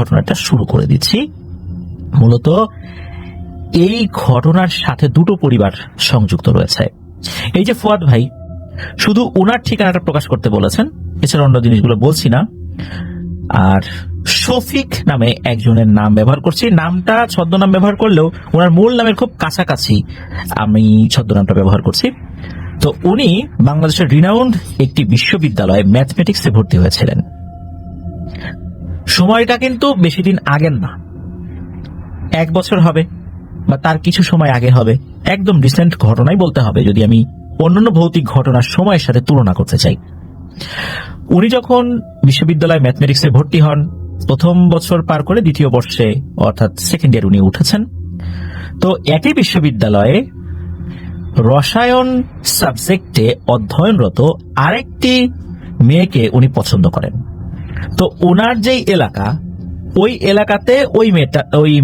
ঘটনাটা শুরু করে দিচ্ছি। মূলত এই ঘটনার সাথে দুটো পরিবার সংযুক্ত রয়েছে। এই যে ফুয়াদ ভাই শুধু ওনার ঠিকানাটা প্রকাশ করতে বলেছেন, এছাড়া অন্য জিনিসগুলো বলছি না। আর শফিক নামে একজনের নাম ব্যবহার করছি, নামটা ছদ্মনাম ব্যবহার করলেও ওনার মূল নামের খুব কাছাকাছি আমি ছদ্মনামটা ব্যবহার করছি। তো উনি বাংলাদেশের রিনাউন্ড একটি বিশ্ববিদ্যালয়ে ম্যাথমেটিক্সে ভর্তি হয়েছিলেন। সময়টা কিন্তু বেশি দিন আগের না, 1 বছর হবে বা তার কিছু সময় আগে হবে, একদম রিসেন্ট ঘটনাই বলতে হবে যদি আমি অন্যান্য ভৌতিক ঘটনার সময়ের সাথে তুলনা করতে চাই। উনি যখন বিশ্ববিদ্যালয়ে ম্যাথমেটিক্সে ভর্তি হন, প্রথম বছর পার করে দ্বিতীয় বর্ষে অর্থাৎ সেকেন্ড ইয়ার উনি উঠেছেন। তো একই বিশ্ববিদ্যালয়ে রসায়ন সাবজেক্টে অধ্যয়নরত আরেকটি মেয়েকে উনি পছন্দ করেন। তো ওনার যেই এলাকা, ওই এলাকাতে ওই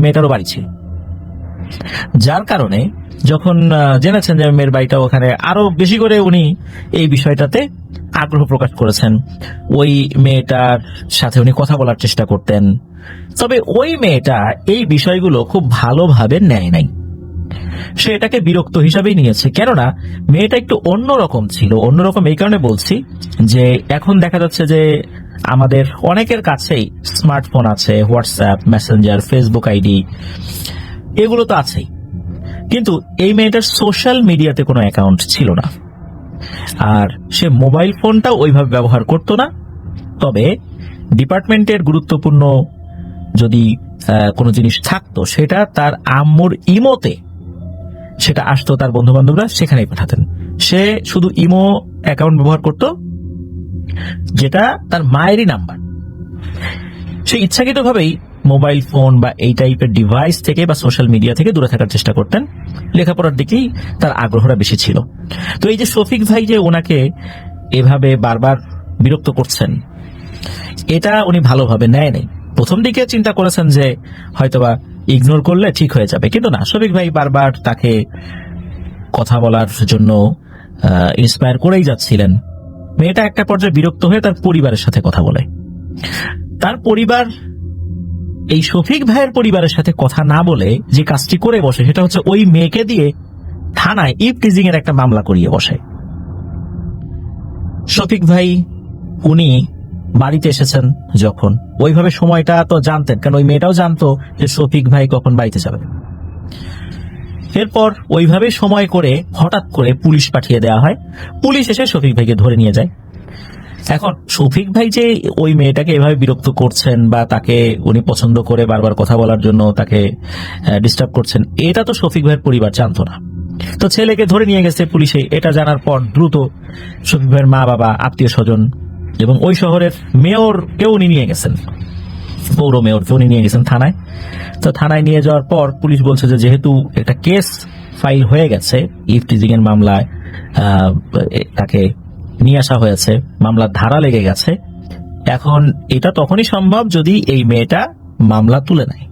মেয়েটারও বাড়ি ছিল, যার কারণে যখন জেনেছেন যে মেয়ের বাড়িটা ওখানে, আরো বেশি করে উনি এই বিষয়টাতে আগ্রহ প্রকাশ করেছেন। ওই মেয়েটার সাথে উনি কথা বলার চেষ্টা করতেন, তবে ওই মেয়েটা এই বিষয়গুলো খুব ভালোভাবে নেয় নাই। সে এটাকে বিরক্ত হিসাবেই নিয়েছে, কেননা মেয়েটা একটু অন্যরকম ছিল। অন্যরকম এই কারণে বলছি যে এখন দেখা যাচ্ছে যে আমাদের অনেকের কাছেই স্মার্টফোন আছে, হোয়াটসঅ্যাপ, মেসেঞ্জার, ফেসবুক আইডি, এগুলো তো আছেই, কিন্তু এই মেয়েটার সোশ্যাল মিডিয়াতে কোনো অ্যাকাউন্ট ছিল না। আর সে মোবাইল ফোনটাও ওইভাবে ব্যবহার করতো না। তবে ডিপার্টমেন্টের গুরুত্বপূর্ণ যদি কোনো জিনিস থাকতো, সেটা তার আম্মুর ইমোতে সেটা আসতো, তার বন্ধু বান্ধবরা সেখানেই পাঠাতেন। সে শুধু ইমো অ্যাকাউন্ট ব্যবহার করত, যেটা তার মায়েরই নাম্বার। সে ইচ্ছাকৃতভাবেই মোবাইল ফোন বা এই টাইপের ডিভাইস থেকে বা সোশ্যাল মিডিয়া থেকে দূরে থাকার চেষ্টা করতেন। লেখাপড়ার দিকেই তার আগ্রহটা বেশি ছিল। তো এই যে শফিক ভাই যে ওনাকে এভাবে বারবার বিরক্ত করছেন, এটা উনি ভালোভাবে নেয় নাই। প্রথম দিকে চিন্তা করেছেন যে হয়তোবা ইগনোর করলে ঠিক হয়ে যাবে, কিন্তু না, শফিক ভাই বারবার তাকে কথা বলার জন্য ইন্সপায়ার করেই যাচ্ছিলেন। মেয়েটা একটা পর্যায়ে বিরক্ত হয়ে তার পরিবারের সাথে কথা বলে। তার পরিবার এই শফিক ভাইয়ের পরিবারের সাথে কথা না বলে যে কাজটি করে বসে, সেটা হচ্ছে ওই মেয়েকে দিয়ে থানায় ইভটিজিং এর একটা মামলা করিয়ে বসে। শফিক ভাই উনি বাড়িতে এসেছেন যখন, ওইভাবে সময়টা তো জানতেন, কারণ ওই মেয়েটাও জানতো যে শফিক ভাই কখন বাড়িতে যাবে। এরপর ওইভাবে সময় করে হঠাৎ করে পুলিশ পাঠিয়ে দেওয়া হয়। পুলিশ এসে শফিক ভাইকে ধরে নিয়ে যায়। এখন শফিক ভাই যে ওই মেয়েটাকে এভাবে বিরক্ত করছেন বা তাকে উনি পছন্দ করে বারবার কথা বলার জন্য তাকে ডিস্টার্ব করছেন, এটা তো শফিক ভাইয়ের পরিবার জানতো না। তো ছেলেকে ধরে নিয়ে গেছে পুলিশে। এটা জানার পর দ্রুত শফিক ভাইয়ের মা বাবা, আত্মীয় স্বজন এবং ওই শহরের মেয়রকেও উনি নিয়ে গেছেন, পৌর মেয়রকে উনি নিয়ে গেছেন থানায়। তো থানায় নিয়ে যাওয়ার পর পুলিশ বলছে যে যেহেতু একটা কেস ফাইল হয়ে গেছে, ইভটিজিং এর মামলায় তাকে নিয়ে আসা হয়েছে, মামলার ধারা লেগে গেছে, এখন এটা তখনই সম্ভব যদি এই মেয়েটা মামলা তুলে নেয়।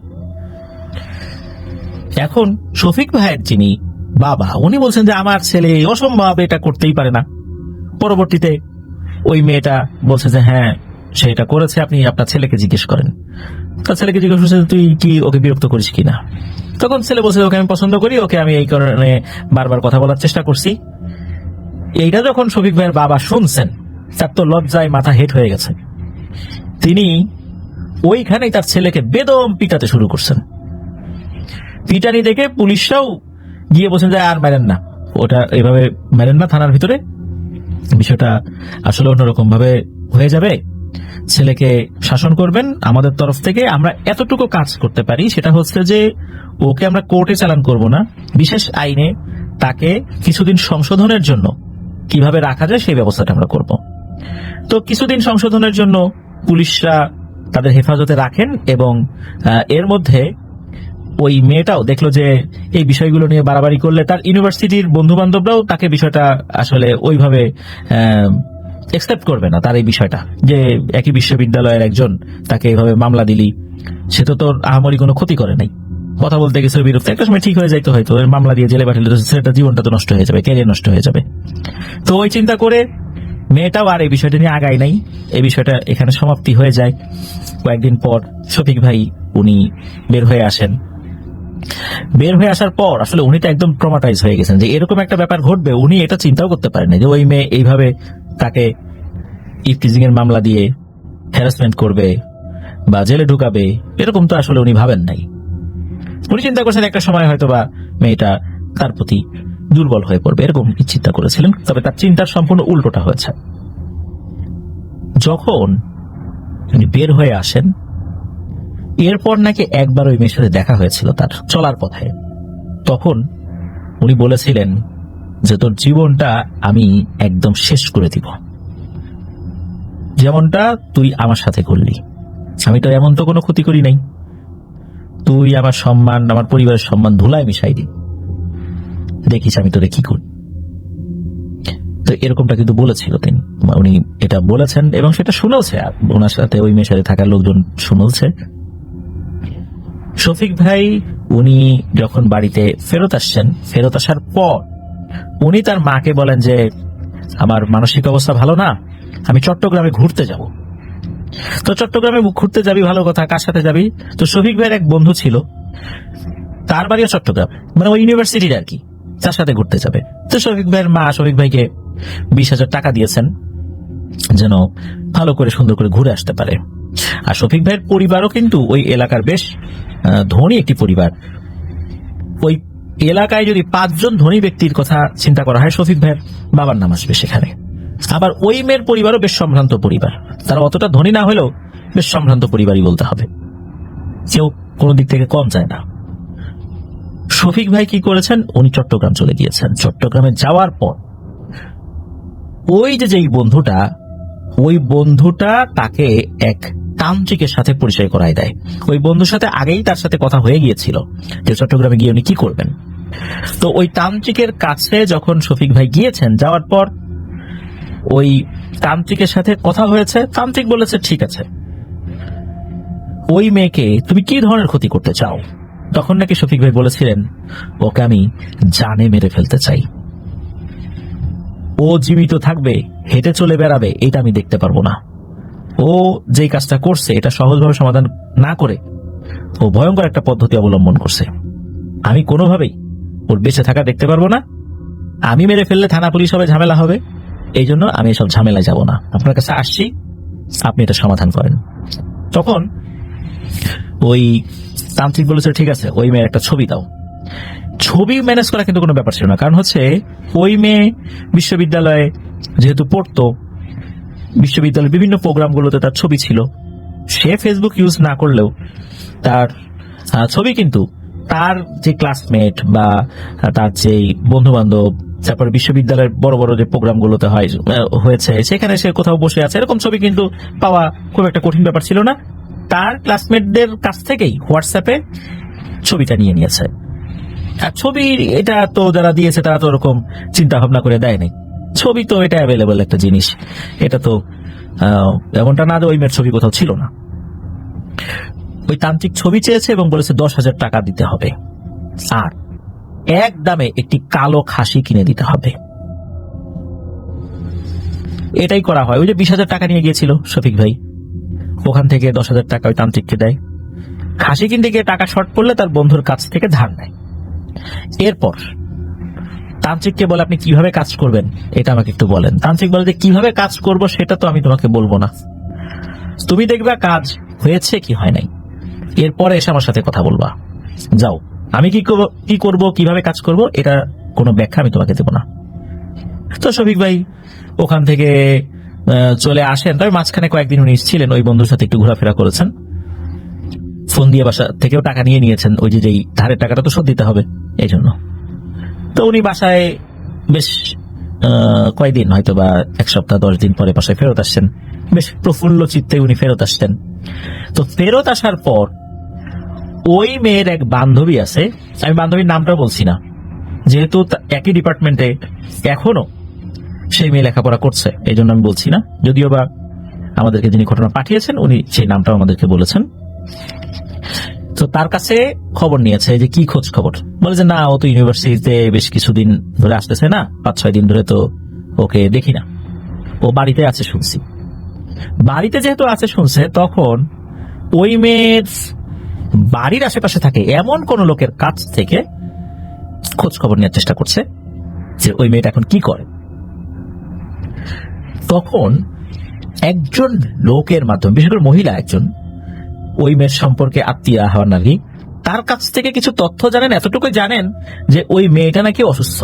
এখন শফিক ভাইয়ের যিনি বাবা, উনি বলছেন যে আমার ছেলে অসম্ভব, এটা করতেই পারে না। পরবর্তীতে ওই মেয়েটা বলছে যে হ্যাঁ সে এটা করেছে, আপনি আপনার ছেলেকে জিজ্ঞেস করেন। তার ছেলেকে জিজ্ঞেস করছে তুই কি ওকে বিরক্ত করিস কিনা। তখন ছেলে বলছে ওকে আমি পছন্দ করি, ওকে আমি এই কারণে বারবার কথা বলার চেষ্টা করছি। এইটা যখন শফিক ভাইয়ের বাবা শুনছেন, তার তো লজ্জায় মাথা হেট হয়ে গেছে। তিনি ওইখানেই তার ছেলেকে বেদম পিটাতে শুরু করছেন। পিটানি দেখে পুলিশরাও গিয়ে বলছেন যে আর মারেন না, ওটা এভাবে মারেন না থানার ভিতরে, বিষয়টা আসলে অন্যরকম ভাবে হয়ে যাবে, ছেলেকে শাসন করবেন। আমাদের তরফ থেকে আমরা এতটুকু কাজ করতে পারি, সেটা হচ্ছে যে ওকে আমরা কোর্টে চালান করব না, বিশেষ আইনে তাকে কিছুদিন সংশোধনের জন্য কিভাবে রাখা যায় সেই ব্যবস্থাটা আমরা করব। তো কিছুদিন সংশোধনের জন্য পুলিশরা তাদের হেফাজতে রাখেন এবং এর মধ্যে ওই মেয়েটাও দেখলো যে এই বিষয়গুলো নিয়ে বাড়াবাড়ি করলে তার ইউনিভার্সিটির বন্ধু বান্ধবরাও তাকে বিষয়টা আসলে ওইভাবে একসেপ্ট করবে না। তার এই বিষয়টা যে একই বিশ্ববিদ্যালয়ের একজন তাকে এইভাবে মামলা দিলি, সে তো তোর আহামরি কোনো ক্ষতি করে নাই, কথা বলতে গেছে বিরক্ত, একটা সময় ঠিক হয়ে যাইতো, হয়তো মামলা দিয়ে জেলে পাঠালে সেটা জীবনটা তো নষ্ট হয়ে যাবে, ক্যারিয়ার নষ্ট হয়ে যাবে। তো ওই চিন্তা করে মেয়েটাও আর এই বিষয়টা নিয়ে আগায় নাই, এই বিষয়টা এখানে সমাপ্তি হয়ে যায়। কয়েকদিন পর শফিক ভাই উনি বের হয়ে আসেন। বের হয়ে আসার পর আসলে উনি তো একদম ট্রমাটাইজ হয়ে গেছেন যে এরকম একটা ব্যাপার ঘটবে। উনি এটা চিন্তাও করতে পারেন যে ওই মেয়ে এইভাবে তাকে ইফটিজিং এর মামলা দিয়ে হ্যারাসমেন্ট করবে বা জেলে ঢুকাবে, এরকম তো আসলে উনি ভাবেন নাই। উনি চিন্তা করছেন একটা সময় হয়তো বা মেয়েটা তার প্রতি দুর্বল হয়ে পড়বে, এরকম চিন্তা করেছিলেন। তবে তার চিন্তার সম্পূর্ণ উল্টোটা হয়েছে। যখন উনি বের হয়ে আসেন, এরপর নাকি একবার ওই মেয়ের সাথে দেখা হয়েছিল তার চলার পথে। তখন উনি বলেছিলেন যে তোর জীবনটা আমি একদম শেষ করে দিব, যেমনটা তুই আমার সাথে করলি। আমি তো এমন তো কোনো ক্ষতি করি নাই, তুই আমার সম্মান, আমার পরিবারের সম্মান ধুলায় মিশাই দি, দেখিস আমি তোরে কি করি। তো এরকমটা কিন্তু বলেছিল তিনি, উনি এটা বলেছেন এবং সেটা শুনেওছে, ওনার সাথে ওই মেয়ের সাথে থাকার লোকজন শুনেছে। শফিক ভাই উনি যখন বাড়িতে ফেরত আসছেন, ফেরত আসার পর উনি তার মাকে বলেন যে আমার মানসিক অবস্থা ভালো না, আমি চট্টগ্রামে ঘুরতে যাব। তো চট্টগ্রামে ঘুরতে যাবি, ভালো কথা, কার সাথে যাবি? তো শফিক ভাইয়ের এক বন্ধু ছিল, তার বাড়িও চট্টগ্রাম, মানে ওই ইউনিভার্সিটির আর কি, তার সাথে ঘুরতে যাবে। তো শফিক ভাইয়ের মা শফিক ভাইকে 20,000 টাকা দিয়েছেন যেন ভালো করে সুন্দর করে ঘুরে আসতে পারে। আর শফিক ভাইয়ের পরিবারও কিন্তু ওই এলাকার বেশ ধনী একটি পরিবার। ওই এলাকায় যদি 5 জন ধনী ব্যক্তির কথা চিন্তা করা হয়, শফিক ভাইয়ের বাবার নাম আসবে সেখানে। আবার ওই মেয়ের পরিবারও বেশ সম্ভ্রান্ত পরিবার, তারা অতটা ধনী না হলেও বেশ সম্ভ্রান্ত পরিবারই বলতে হবে, কেউ কোনো দিক থেকে কম যায় না। শফিক ভাই কি করেছেন, উনি চট্টগ্রাম চলে গিয়েছেন। চট্টগ্রামে যাওয়ার পর ওই যেই বন্ধুটা, ওই বন্ধুটা তাকে এক তান্ত্রিকের সাথে পরিচয় করায় দেয়। ওই বন্ধুর সাথে আগেই তার সাথে কথা হয়ে গিয়েছিল যে চট্টগ্রামে গিয়ে উনি কি করবেন। তো ওই তান্ত্রিকের কাছে যখন শফিক ভাই গিয়েছেন, যাওয়ার পর ওই তান্ত্রিকের সাথে কথা হয়েছে। তান্ত্রিক বলেছে ঠিক আছে, ওই মেয়েকে তুমি কি ধরনের ক্ষতি করতে চাও? তখন নাকি শফিক ভাই বলেছিলেন ওকে আমি জানে মেরে ফেলতে চাই, ও জীবিত থাকবে, হেঁটে চলে বেড়াবে, এটা আমি দেখতে পারবো না। ও যেই কাজটা করছে এটা সহজভাবে সমাধান না করে ও ভয়ঙ্কর একটা পদ্ধতি অবলম্বন করছে, আমি কোনোভাবেই ওর বেঁচে থাকা দেখতে পারবো না। আমি মেরে ফেললে থানা পুলিশ হবে, ঝামেলা হবে, এই জন্য আমি এসব ঝামেলায় যাব না, আপনার কাছে আসছি, আপনি এটা সমাধান করেন। তখন ওই তান্ত্রিক বলেছে ঠিক আছে, ওই মেয়ের একটা ছবি দাও। ছবি ম্যানেজ করা কিন্তু কোনো ব্যাপার ছিল না, কারণ হচ্ছে ওই মেয়ে বিশ্ববিদ্যালয়ে যেহেতু পড়তো, বিশ্ববিদ্যালয়ের বিভিন্ন প্রোগ্রামগুলোতে তার ছবি ছিল। সে ফেসবুক ইউজ না করলেও তার ছবি কিন্তু তার যে ক্লাসমেট বা তার যে বন্ধু বান্ধব, তারপরে বিশ্ববিদ্যালয়ের বড় বড় যে প্রোগ্রামগুলোতে হয়েছে সেখানে সে কোথাও বসে আছে, এরকম ছবি কিন্তু পাওয়া খুব একটা কঠিন ব্যাপার ছিল না। তার ক্লাসমেটদের কাছ থেকেই হোয়াটসঅ্যাপে ছবিটা নিয়ে নিয়েছে। আর ছবি এটা তো যারা দিয়েছে তারা তো ওরকম চিন্তা ভাবনা করে দেয় নাই, ছবি তো এটা অ্যাভেলেবল একটা জিনিস, এটা তো এমনটা না যে ওই মেয়ের ছবি কোথাও ছিল না। ওই তান্ত্রিক ছবি চেয়েছে এবং বলেছে 10,000 টাকা দিতে হবে, আর এক দামে একটি কালো খাসি কিনে দিতে হবে। এটাই করা হয়। ওই যে 20,000 টাকা নিয়ে গিয়েছিল শফিক ভাই, ওখান থেকে 10,000 টাকা ওই তান্ত্রিককে দেয়। খাসি কিনতে গিয়ে টাকা শর্ট পড়লে তার বন্ধুর কাছ থেকে ধার নেয়। এরপর তান্ত্রিককে বলে আপনি কিভাবে কাজ করবেন এটা আমাকে একটু বলেন। তান্ত্রিক বলে যে কিভাবে কাজ করব সেটা তো আমি তোমাকে বলবো না, তুমি দেখবা কাজ হয়েছে কি হয় নাই, এরপরে এসে আমার সাথে কথা বলবা। যাও, আমি কি করব কিভাবে কাজ করব এটা কোনো ব্যাখ্যা আমি তোমাকে দেবো না। তো শফিক ভাই ওখান থেকে চলে আসেন। তবে মাঝখানে কয়েকদিন উনি ছিলেন, ওই বন্ধুর সাথে একটু ঘোরাফেরা করেছেন, ফোন দিয়ে বাসা থেকেও টাকা নিয়ে নিয়েছেন, ওই যে যেই ধারের টাকাটা তো শোধ দিতে হবে এই জন্য। তো উনি বাসায় বেশ কয়েকদিন, হয়তো বা 1 সপ্তাহ 10 দিন পরে বাসায় ফেরত আসছেন। বেশ প্রফুল্ল চিত্তে উনি ফেরত আসছেন। তো ফেরত আসার পর ওই মেয়ের এক বান্ধবী আছে, আমি বান্ধবীর নামটা বলছি না যেহেতু একই ডিপার্টমেন্টে এখনো সেই মেয়ে লেখাপড়া করছে, এই জন্য আমি বলছি না। যদিও বা আমাদেরকে যিনি ঘটনা পাঠিয়েছেন উনি সেই নামটাও আমাদেরকে বলেছেন। তো তার কাছে খবর নিয়েছে যে কি খোঁজ খবর, বলে যে না, ও তো ইউনিভার্সিটিতে বেশ কিছুদিন ধরে আসতেছে না, 5-6 দিন ধরে তো ওকে দেখি না। ও বাড়িতে আছে শুনছি। বাড়িতে যেহেতু আছে শুনছে, তখন ওই মেয়ের বাড়ির আশেপাশে থাকে এমন কোন লোকের কাছ থেকে খোঁজ খবর নেওয়ার চেষ্টা করছে যে ওই মেয়েটা এখন কি করে। তখন একজন লোকের মাধ্যমে, বিশেষ করে মহিলা একজন, ওই মেয়ের সম্পর্কে আত্মীয় হওয়ার নারী, তার কাছ থেকে কিছু তথ্য জানেন। এতটুকু জানেন যে ওই মেয়েটা নাকি অসুস্থ,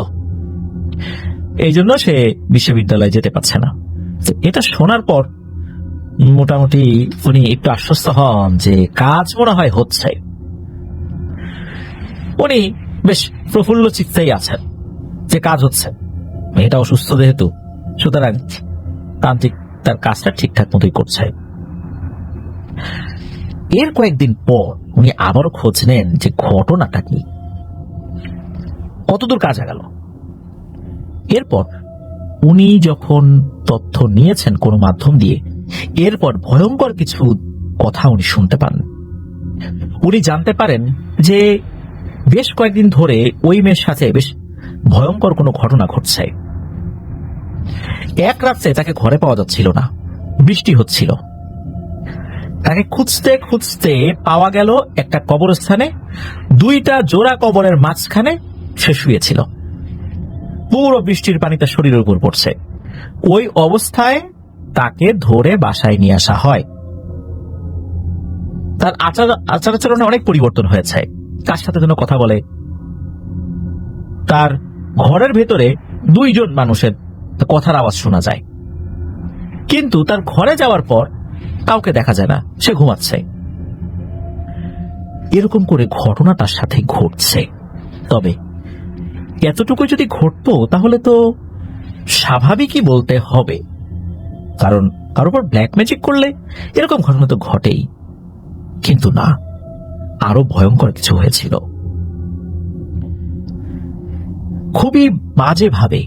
এই জন্য সে বিশ্ববিদ্যালয়ে যেতে পারছে না। এটা শোনার পর মোটামুটি উনি একটু আশ্বস্ত হন যে কাজ মনে হয় হচ্ছে। উনি বেশ প্রফুল্ল চিত্তেই আছেন যে কাজ হচ্ছে, মেয়েটা অসুস্থ যেহেতু, সুতরাং তান্ত্রিক তার কাজটা ঠিকঠাক মতোই করছে। এর কয়েকদিন পর উনি আবারও খোঁজ নেন যে ঘটনাটা কি, কতদূর কাজ গেল। এরপর উনি যখন তথ্য নিয়েছেন কোনো মাধ্যম দিয়ে, এরপর ভয়ঙ্কর কিছু কথা উনি শুনতে পান। উনি জানতে পারেন যে বেশ কয়েকদিন ধরে ওই মেয়ের সাথে বেশ ভয়ঙ্কর কোনো ঘটনা ঘটছে। এক রাত্রে তাকে ঘরে পাওয়া যাচ্ছিল না, বৃষ্টি হচ্ছিল। তাকে খুঁজতে খুঁজতে পাওয়া গেল একটা কবরস্থানে, দুইটা জোড়া কবরের মাঝখানে সে শুয়েছিল। পুরো বৃষ্টির পানি তার শরীরের উপর পড়ছে। ওই অবস্থায় তাকে ধরে বাসায় নিয়ে আসা হয়। তার আচার আচরণে অনেক পরিবর্তন হয়েছে। কার সাথে যেন কথা বলে। তার ঘরের ভেতরে দুইজন মানুষের কথার আওয়াজ শোনা যায়, কিন্তু তার ঘরে যাওয়ার পর কাউকে দেখা যায় না, সে ঘুমাচ্ছে। এরকম করে ঘটনা তার সাথে ঘটছে। তবে এতটুকু যদি ঘটতো তাহলে তো স্বাভাবিকই বলতে হবে, কারণ কারোর উপর ব্ল্যাক ম্যাজিক করলে এরকম ঘটনা তো ঘটেই। কিন্তু না, আরো ভয়ঙ্কর কিছু হয়েছিল। খুবই বাজেভাবে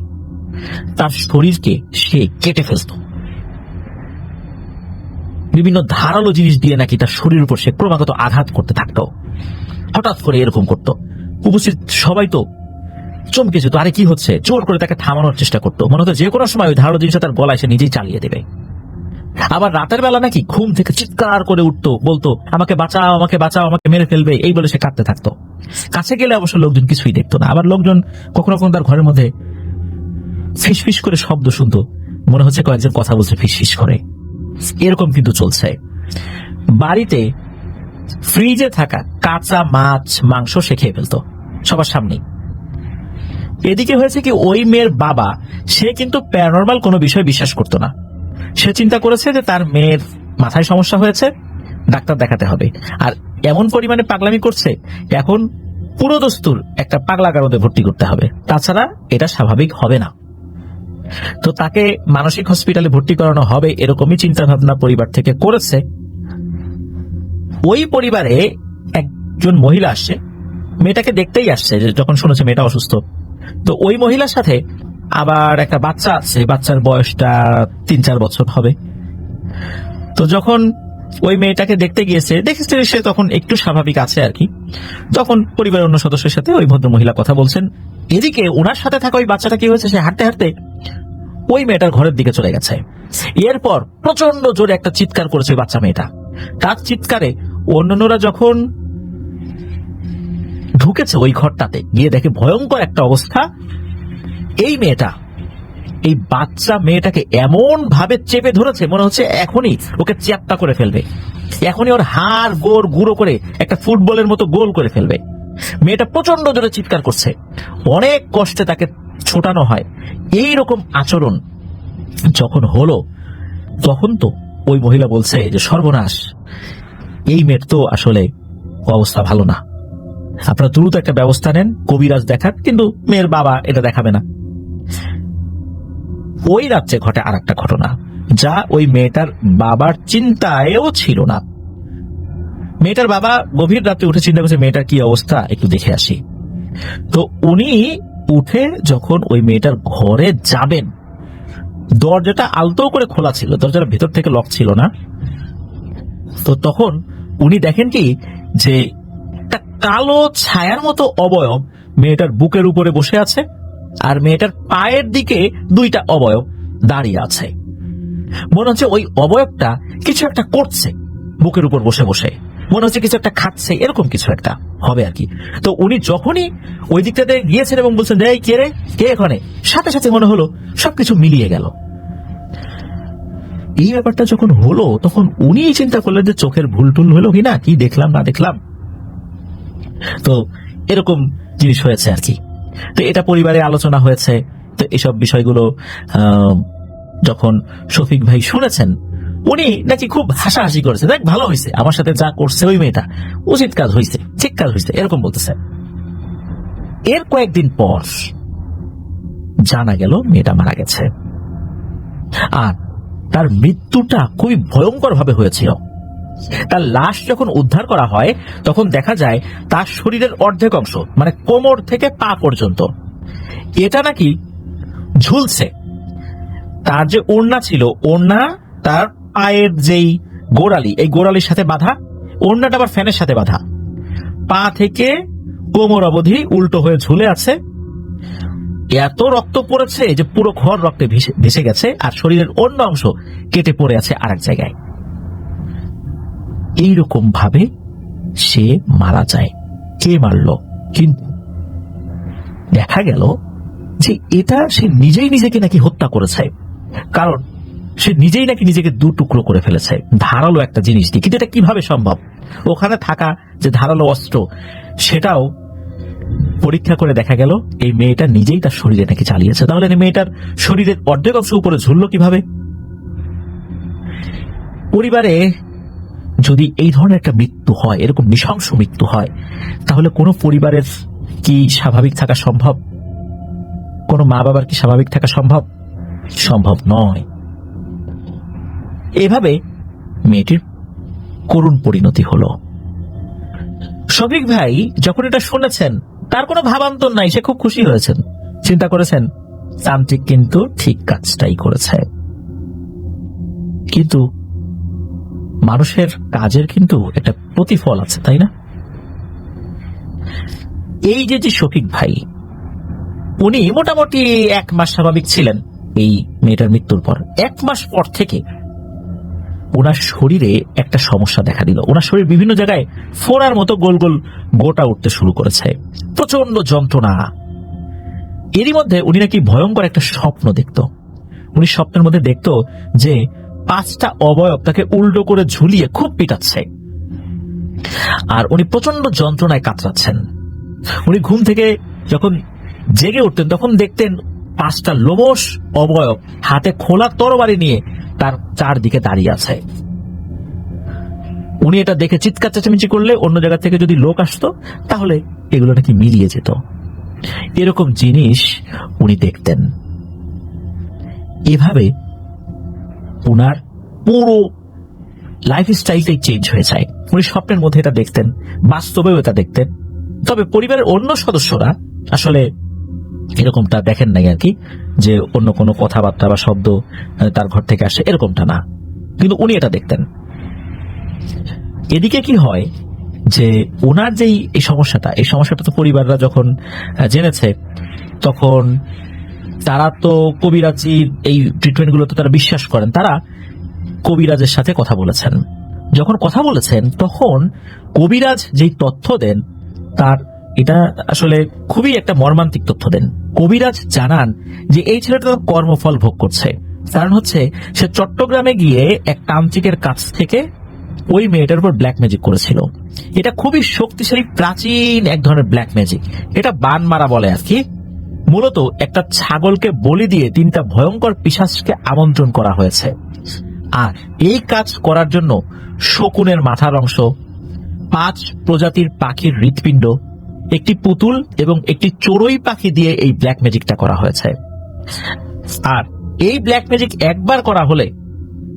তার শরীরকে সে কেটে ফেলত। বিভিন্ন ধারালো জিনিস দিয়ে নাকি তার শরীরের উপর সে ক্রমাগত আঘাত করতে থাকতো। হঠাৎ করে এরকম করতো, উপস্থিত সবাই তো চমকে যেত, আরে কি হচ্ছে। জোর করে তাকে থামানোর চেষ্টা করতো, মনে হতো যে কোনো সময় ওই ধারালো জিনিসটা তার গলায় সে নিজেই চালিয়ে দেবে। আবার রাতের বেলা নাকি ঘুম থেকে চিৎকার করে উঠতো, বলতো আমাকে বাঁচাও, আমাকে বাঁচাও, আমাকে মেরে ফেলবে, এই বলে সে কাঁদতে থাকতো। কাছে গেলে অবশ্য লোকজন কিছুই দেখতো না। আবার লোকজন কখনো কখনো তার ঘরের মধ্যে ফিসফিস করে শব্দ শুনতো, মনে হচ্ছে কয়েকজন কথা বলছে ফিসফিস করে। এরকম কিন্তু চলছে। বাড়িতে ফ্রিজে থাকা কাঁচা মাছ মাংস সে খেয়ে ফেলতো সবার সামনেই। এদিকে হয়েছে কি, ওই মেয়ের বাবা সে কিন্তু প্যারানরমাল কোনো বিষয় বিশ্বাস করতো না। সে চিন্তা করেছে যে তার মেয়ের মাথায় সমস্যা হয়েছে, ডাক্তার দেখাতে হবে। আর এমন পরিমাণে পাগলামি করছে, এখন পুরো দস্তুর একটা পাগলাগারদে ভর্তি করতে হবে, তাছাড়া এটা স্বাভাবিক হবে না। তো তাকে মানসিক হসপিটালে ভর্তি করানো হবে, এরকমই চিন্তা ভাবনা পরিবার থেকে করেছে। ওই পরিবারে একজন মহিলা আসছে, মেয়েটাকে দেখতেই আসছে যখন শুনেছে মেয়েটা অসুস্থ। তো ওই মহিলার সাথে আবার একটা বাচ্চা আছে, বাচ্চার বয়সটা 3-4 বছর হবে। তো যখন ওই মেয়েটাকে দেখতে গিয়েছে, দেখেছে সে তখন একটু স্বাভাবিক আছে আর কি। তখন পরিবারের অন্য সদস্যের সাথে ওই ভদ্র মহিলা কথা বলছেন। এদিকে ওনার সাথে থাকা ওই বাচ্চাটা কি হয়েছে, সে হাঁটতে হাঁটতে ওই মেয়েটার ঘরের দিকে চলে গেছে। এরপর প্রচন্ড জোরে একটা চিৎকার করেছে ওই বাচ্চা মেয়েটা। তার চিৎকারে অন্যান্যরা যখন ঢুকেছে ওই ঘরটাতে, গিয়ে দেখে ভয়ঙ্কর একটা অবস্থা। এই মেয়েটা এই বাচ্চা মেয়েটাকে এমন ভাবে চেপে ধরেছে, মনে হচ্ছে এখনই ওকে চ্যাপ্টা করে ফেলবে, এখনই ওর হাড় গোড় গুঁড়ো করে একটা ফুটবলের মতো গোল করে ফেলবে। মেয়েটা প্রচন্ড জোরে চিৎকার করছে, অনেক কষ্টে তাকে ছোটানো হয়। এই রকম আচরণ যখন হলো, তখন তো ওই মহিলা বলছে যে সর্বনাশ, এই মেয়ের তো আসলে অবস্থা ভালো না, আপনারা দ্রুত একটা ব্যবস্থা নেন, কবিরাজ দেখান। কিন্তু মেয়ের বাবা এটা দেখাবে না। ওই রাত্রে ঘটে আর একটা ঘটনা, যা ওই মেয়েটার বাবার চিন্তায়ও ছিল না। মেয়েটার বাবা গভীর রাত্রে উঠে চিন্তা করছে মেয়েটার কি অবস্থা, একটু দেখে আসি। তো উনি উঠে যখন ওই মেয়েটার ঘরে যাবেন, দরজাটা আলতো করে খোলা ছিল, দরজাটা ভেতর থেকে লক ছিল না। তো তখন উনি দেখেন কি যে একটা কালো ছায়ার মতো অবয়ব মেয়েটার বুকের উপরে বসে আছে, আর মেয়েটার পায়ের দিকে দুইটা অবয়ব দাঁড়িয়ে আছে। মনে হচ্ছে ওই অবয়বটা কিছু একটা করছে, বুকের উপর বসে বসে মনে হচ্ছে কিছু একটা খাচ্ছে, এরকম কিছু একটা হবে আর কি। তো উনি যখনই ওই দিকটাতে গিয়েছেন এবং বলছেন এই কে রে, কে এখানে, সাথে সাথে মনে হলো সবকিছু মিলিয়ে গেল। এই ব্যাপারটা যখন হলো তখন উনি চিন্তা করলেন যে চোখের ভুল টুল হলো কিনা, কি দেখলাম না দেখলাম। তো এরকম জিনিস হয়েছে আর কি। তো এটা পরিবারে আলোচনা হয়েছে। তো এসব বিষয়গুলো যখন শফিক ভাই শুনেছেন, উনি নাকি খুব হাসাহাসি করেছে, দেখ ভালো হয়েছে, আমার সাথে যা করছে ওই মেয়েটা উচিত কাজ হয়েছে, ঠিক কাজ হয়েছে, এরকম বলতেছে। এর কয়েকদিন পর জানা গেল মেয়েটা মারা গেছে, আর তার মৃত্যুটা খুবই ভয়ঙ্কর ভাবে হয়েছিল। তার লাশ যখন উদ্ধার করা হয় তখন দেখা যায় তার শরীরের অর্ধেক অংশ, মানে কোমর থেকে পা পর্যন্ত, এটা নাকি ঝুলছে। তার যে ওড়না ছিল, ওড়না তার পায়ের যেই গোড়ালি, এই গোড়ালির সাথে বাঁধা, ওড়নাটা আবার ফ্যানের সাথে বাঁধা, পা থেকে কোমর অবধি উল্টো হয়ে ঝুলে আছে। এত রক্ত পড়েছে যে পুরো ঘর রক্তে ভেসে গেছে, আর শরীরের অন্য অংশ কেটে পড়ে আছে আরেক জায়গায়। এইরকম ভাবে সে মারা যায়। কে মারল? কিন্তু দেখা গেল যে এটা সে নিজেই নিজেকে নাকি হত্যা করেছে, কারণ সে নিজেই নাকি নিজেকে দু টুকরো করে ফেলেছে ধারালো একটা জিনিস দিয়ে। কিন্তু এটা কিভাবে সম্ভব? ওখানে থাকা যে ধারালো অস্ত্র, সেটাও পরীক্ষা করে দেখা গেল এই মেয়েটা নিজেই তার শরীরে নাকি চালিয়েছে। তাহলে মেয়েটার শরীরের অর্ধেক অংশ উপরে ঝুললো কিভাবে? পরিবারে যদি এই ধরনের একটা মৃত্যু হয়, এরকম নৃশংস মৃত্যু হয়, তাহলে কোনো পরিবারের কি স্বাভাবিক থাকা সম্ভব? কোনো মা বাবার কি স্বাভাবিক থাকা সম্ভব? সম্ভব নয়। এভাবে মেয়েটির করুণ পরিণতি হলো। শফিক ভাই যখন এটা শুনেছেন, তার কোনো ভাবান্তর নাই, সে খুব খুশি হয়েছেন, চিন্তা করেছেন তান্ত্রিক কিন্তু ঠিক কাজটাই করেছে। কিন্তু মানুষের কাজের কিন্তু একটা প্রতিফল আছে, তাই না? এই যে শফিক ভাই, উনি মোটামুটি 1 মাস স্বাভাবিক ছিলেন এই মেয়েটার মৃত্যুর পর। 1 মাস পর থেকে ওনার শরীরে একটা সমস্যা দেখা দিল। ওনার শরীর বিভিন্ন জায়গায় ফোড়ার মতো গোল গোল গোটা উঠতে শুরু করেছে, প্রচন্ড যন্ত্রণা। এরই মধ্যে উনি নাকি ভয়ঙ্কর একটা স্বপ্ন দেখত। উনি স্বপ্নের মধ্যে দেখত যে 5টা অবয়ব তাকে উল্টো করে ঝুলিয়ে খুব পিটাচ্ছে, আর উনি প্রচন্ড যন্ত্রণায় কাতরাচ্ছেন। উনি ঘুম থেকে যখন জেগে উঠতেন তখন দেখতেন 5টা লোমশ অবয়ব হাতে খোলা তরবারি নিয়ে তার চারদিকে দাঁড়িয়ে আছে। উনি এটা দেখে চিৎকার চেঁচামেচি করলে অন্য জায়গা থেকে যদি লোক আসতো তাহলে এগুলো নাকি মিলিয়ে যেত। এরকম জিনিস উনি দেখতেন। এভাবে উনার পুরো লাইফ স্টাইলটাই চেঞ্জ হয়ে যায়। উনি স্বপ্নের মধ্যে এটা দেখতেন, বাস্তবেও এটা দেখতেন। তবে পরিবারের অন্য সদস্যরা আসলে এরকমটা দেখেন নাই আর কি, যে অন্য কোনো কথাবার্তা বা শব্দ তার ঘর থেকে আসে, এরকমটা না, কিন্তু উনি এটা দেখতেন। এদিকে কি হয় যে ওনার যেই এই সমস্যাটা তো পরিবাররা যখন জেনেছে, তখন তারা তো কবিরাজির এই ট্রিটমেন্ট গুলো তো তারা বিশ্বাস করেন। তারা কবিরাজের সাথে কথা বলেছেন। যখন কথা বলেছেন তখন কবিরাজ যেই তথ্য দেন, তার এটা আসলে খুবই একটা মর্মান্তিক তথ্য দেন। কবিরাজ জানান যে এই ছেলেটা কর্মফল ভোগ করছে। কারণ হচ্ছে সে চট্টগ্রামে গিয়ে এক তান্ত্রিকের কাছ থেকে ওই মেয়েটার উপর ব্ল্যাক ম্যাজিক করেছিল। এটা খুবই শক্তিশালী প্রাচীন এক ধরনের ব্ল্যাক ম্যাজিক। এটা বান মারা বলে আর কি। মূলত একটা ছাগলকে বলি দিয়ে 3টা ভয়ঙ্কর পিশাচকে আমন্ত্রণ করা হয়েছে। আর এই কাজ করার জন্য শকুনের মাথার অংশ, 5 প্রজাতির পাখির হৃৎপিণ্ড, একটি পুতুল এবং একটি চড়ুই পাখি দিয়ে এই ব্ল্যাক ম্যাজিকটা করা হয়েছে। আর এই ব্ল্যাক ম্যাজিক একবার করা হলে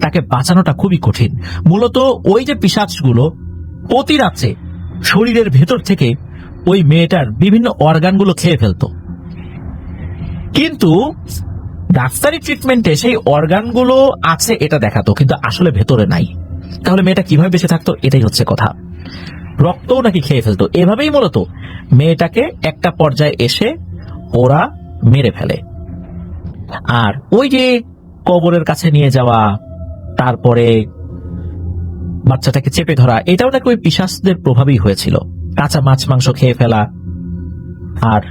তাকে বাঁচানোটা খুবই কঠিন। মূলত ওই যে পিশাচগুলো প্রতি রাত্রে শরীরের ভেতর থেকে ওই মেয়েটার বিভিন্ন অর্গানগুলো খেয়ে ফেলতো, কিন্তু ডাক্তারি ট্রিটমেন্টে সেই অর্গানগুলো আছে এটা দেখাতো, কিন্তু আসলে ভেতরে নাই। তাহলে মেয়েটা কিভাবে বেঁচে থাকতো? এটাই হচ্ছে কথা। রক্তও নাকি খেয়ে ফেলতো। এভাবেই মূলত মেয়েটাকে একটা পর্যায়ে এসে ওরা মেরে ফেলে। আর ওই যে কবরের কাছে নিয়ে যাওয়া, তারপরে বাচ্চাটাকে চেপে ধরা, এটাও নাকি ওই পিশাচদের প্রভাবেই হয়েছিল। কাঁচা মাছ মাংস খেয়ে ফেলা। আর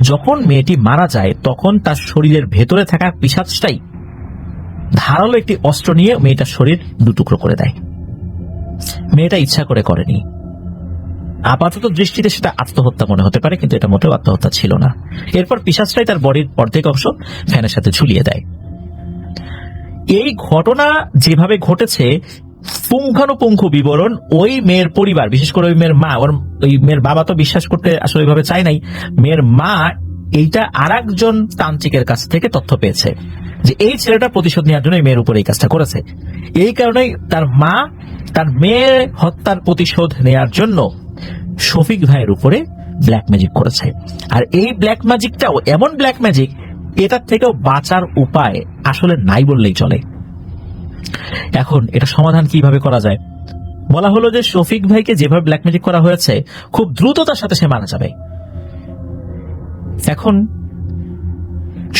যখন মেয়েটি মারা যায় তখন তার শরীরের ভেতরে থাকা পিশাচটাই ধারালো একটি অস্ত্র নিয়ে মেয়েটার শরীর দুটুকরো করে দেয়। মেয়েটা ইচ্ছা করে করেনি। আপাতত দৃষ্টিতে সেটা আত্মহত্যা মনে হতে পারে, কিন্তু এটা মোটেও আত্মহত্যা ছিল না। এরপর পিশাচটাই তার বডির অর্ধেক অংশ ফ্যানের সাথে ঝুলিয়ে দেয়। এই ঘটনা যেভাবে ঘটেছে পুঙ্খানুপুঙ্খ বিবরণ ওই মেয়ের পরিবার, বিশেষ করে ওই মেয়ের মা, ওই মেয়ের বাবা তো বিশ্বাস করতে আসলে ওইভাবে চায় নাই। মেয়ের মা এইটা আরেকজন তান্ত্রিকের কাছ থেকে তথ্য পেয়েছে যে এই ছেলেটা প্রতিশোধ নেওয়ার জন্য এই মেয়ের উপর এই কাজটা করেছে। এই কারণেই তার মা তার মেয়ের হত্যার প্রতিশোধ নেওয়ার জন্য শফিক ভাইয়ের উপরে ব্ল্যাক ম্যাজিক করেছে। আর এই ব্ল্যাক ম্যাজিকটাও এমন ব্ল্যাক ম্যাজিক, এটার থেকেও বাঁচার উপায় আসলে নাই বললেই চলে। এখন এটা সমাধান কিভাবে করা যায়? বলা হলো যে শফিক ভাইকে যেভাবে ব্ল্যাক ম্যাজিক করা হয়েছে খুব দ্রুততার সাথে সে মারা যাবে। এখন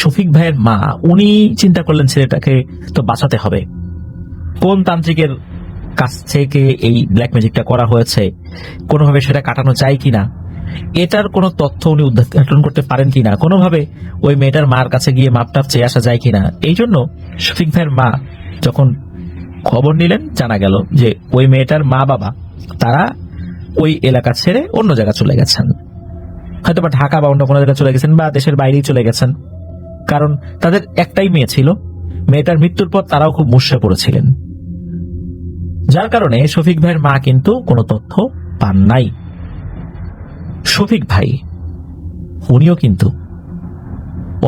শফিক ভাইয়ের মা উনি চিন্তা করলেন ছেলেটাকে তো বাঁচাতে হবে। কোন তান্ত্রিকের কাছ থেকে এই ব্ল্যাক ম্যাজিকটা করা হয়েছে, কোনোভাবে সেটা কাটানো যায় কিনা, এটার কোনো তথ্য উনি উদ্ঘাটন করতে পারেন কিনা, কোনোভাবে ওই মেয়েটার মার কাছে গিয়ে মাপটাপ চেয়ে আসা যায় কিনা। এই জন্য শফিক ভাইয়ের মা যখন খবর নিলেন, জানা গেল যে ওই মেয়েটার মা বাবা তারা ওই এলাকা ছেড়ে অন্য জায়গা চলে গেছেন, হয়তো বা ঢাকা বা অন্য কোনো জায়গায় চলে গেছেন বা দেশের বাইরেই চলে গেছেন। কারণ তাদের একটাই মেয়ে ছিল, মেয়েটার মৃত্যুর পর তারাও খুব মুষড়ে পড়েছিলেন। যার কারণে শফিক ভাইয়ের মা কিন্তু কোনো তথ্য পান নাই। শফিক ভাই উনিও কিন্তু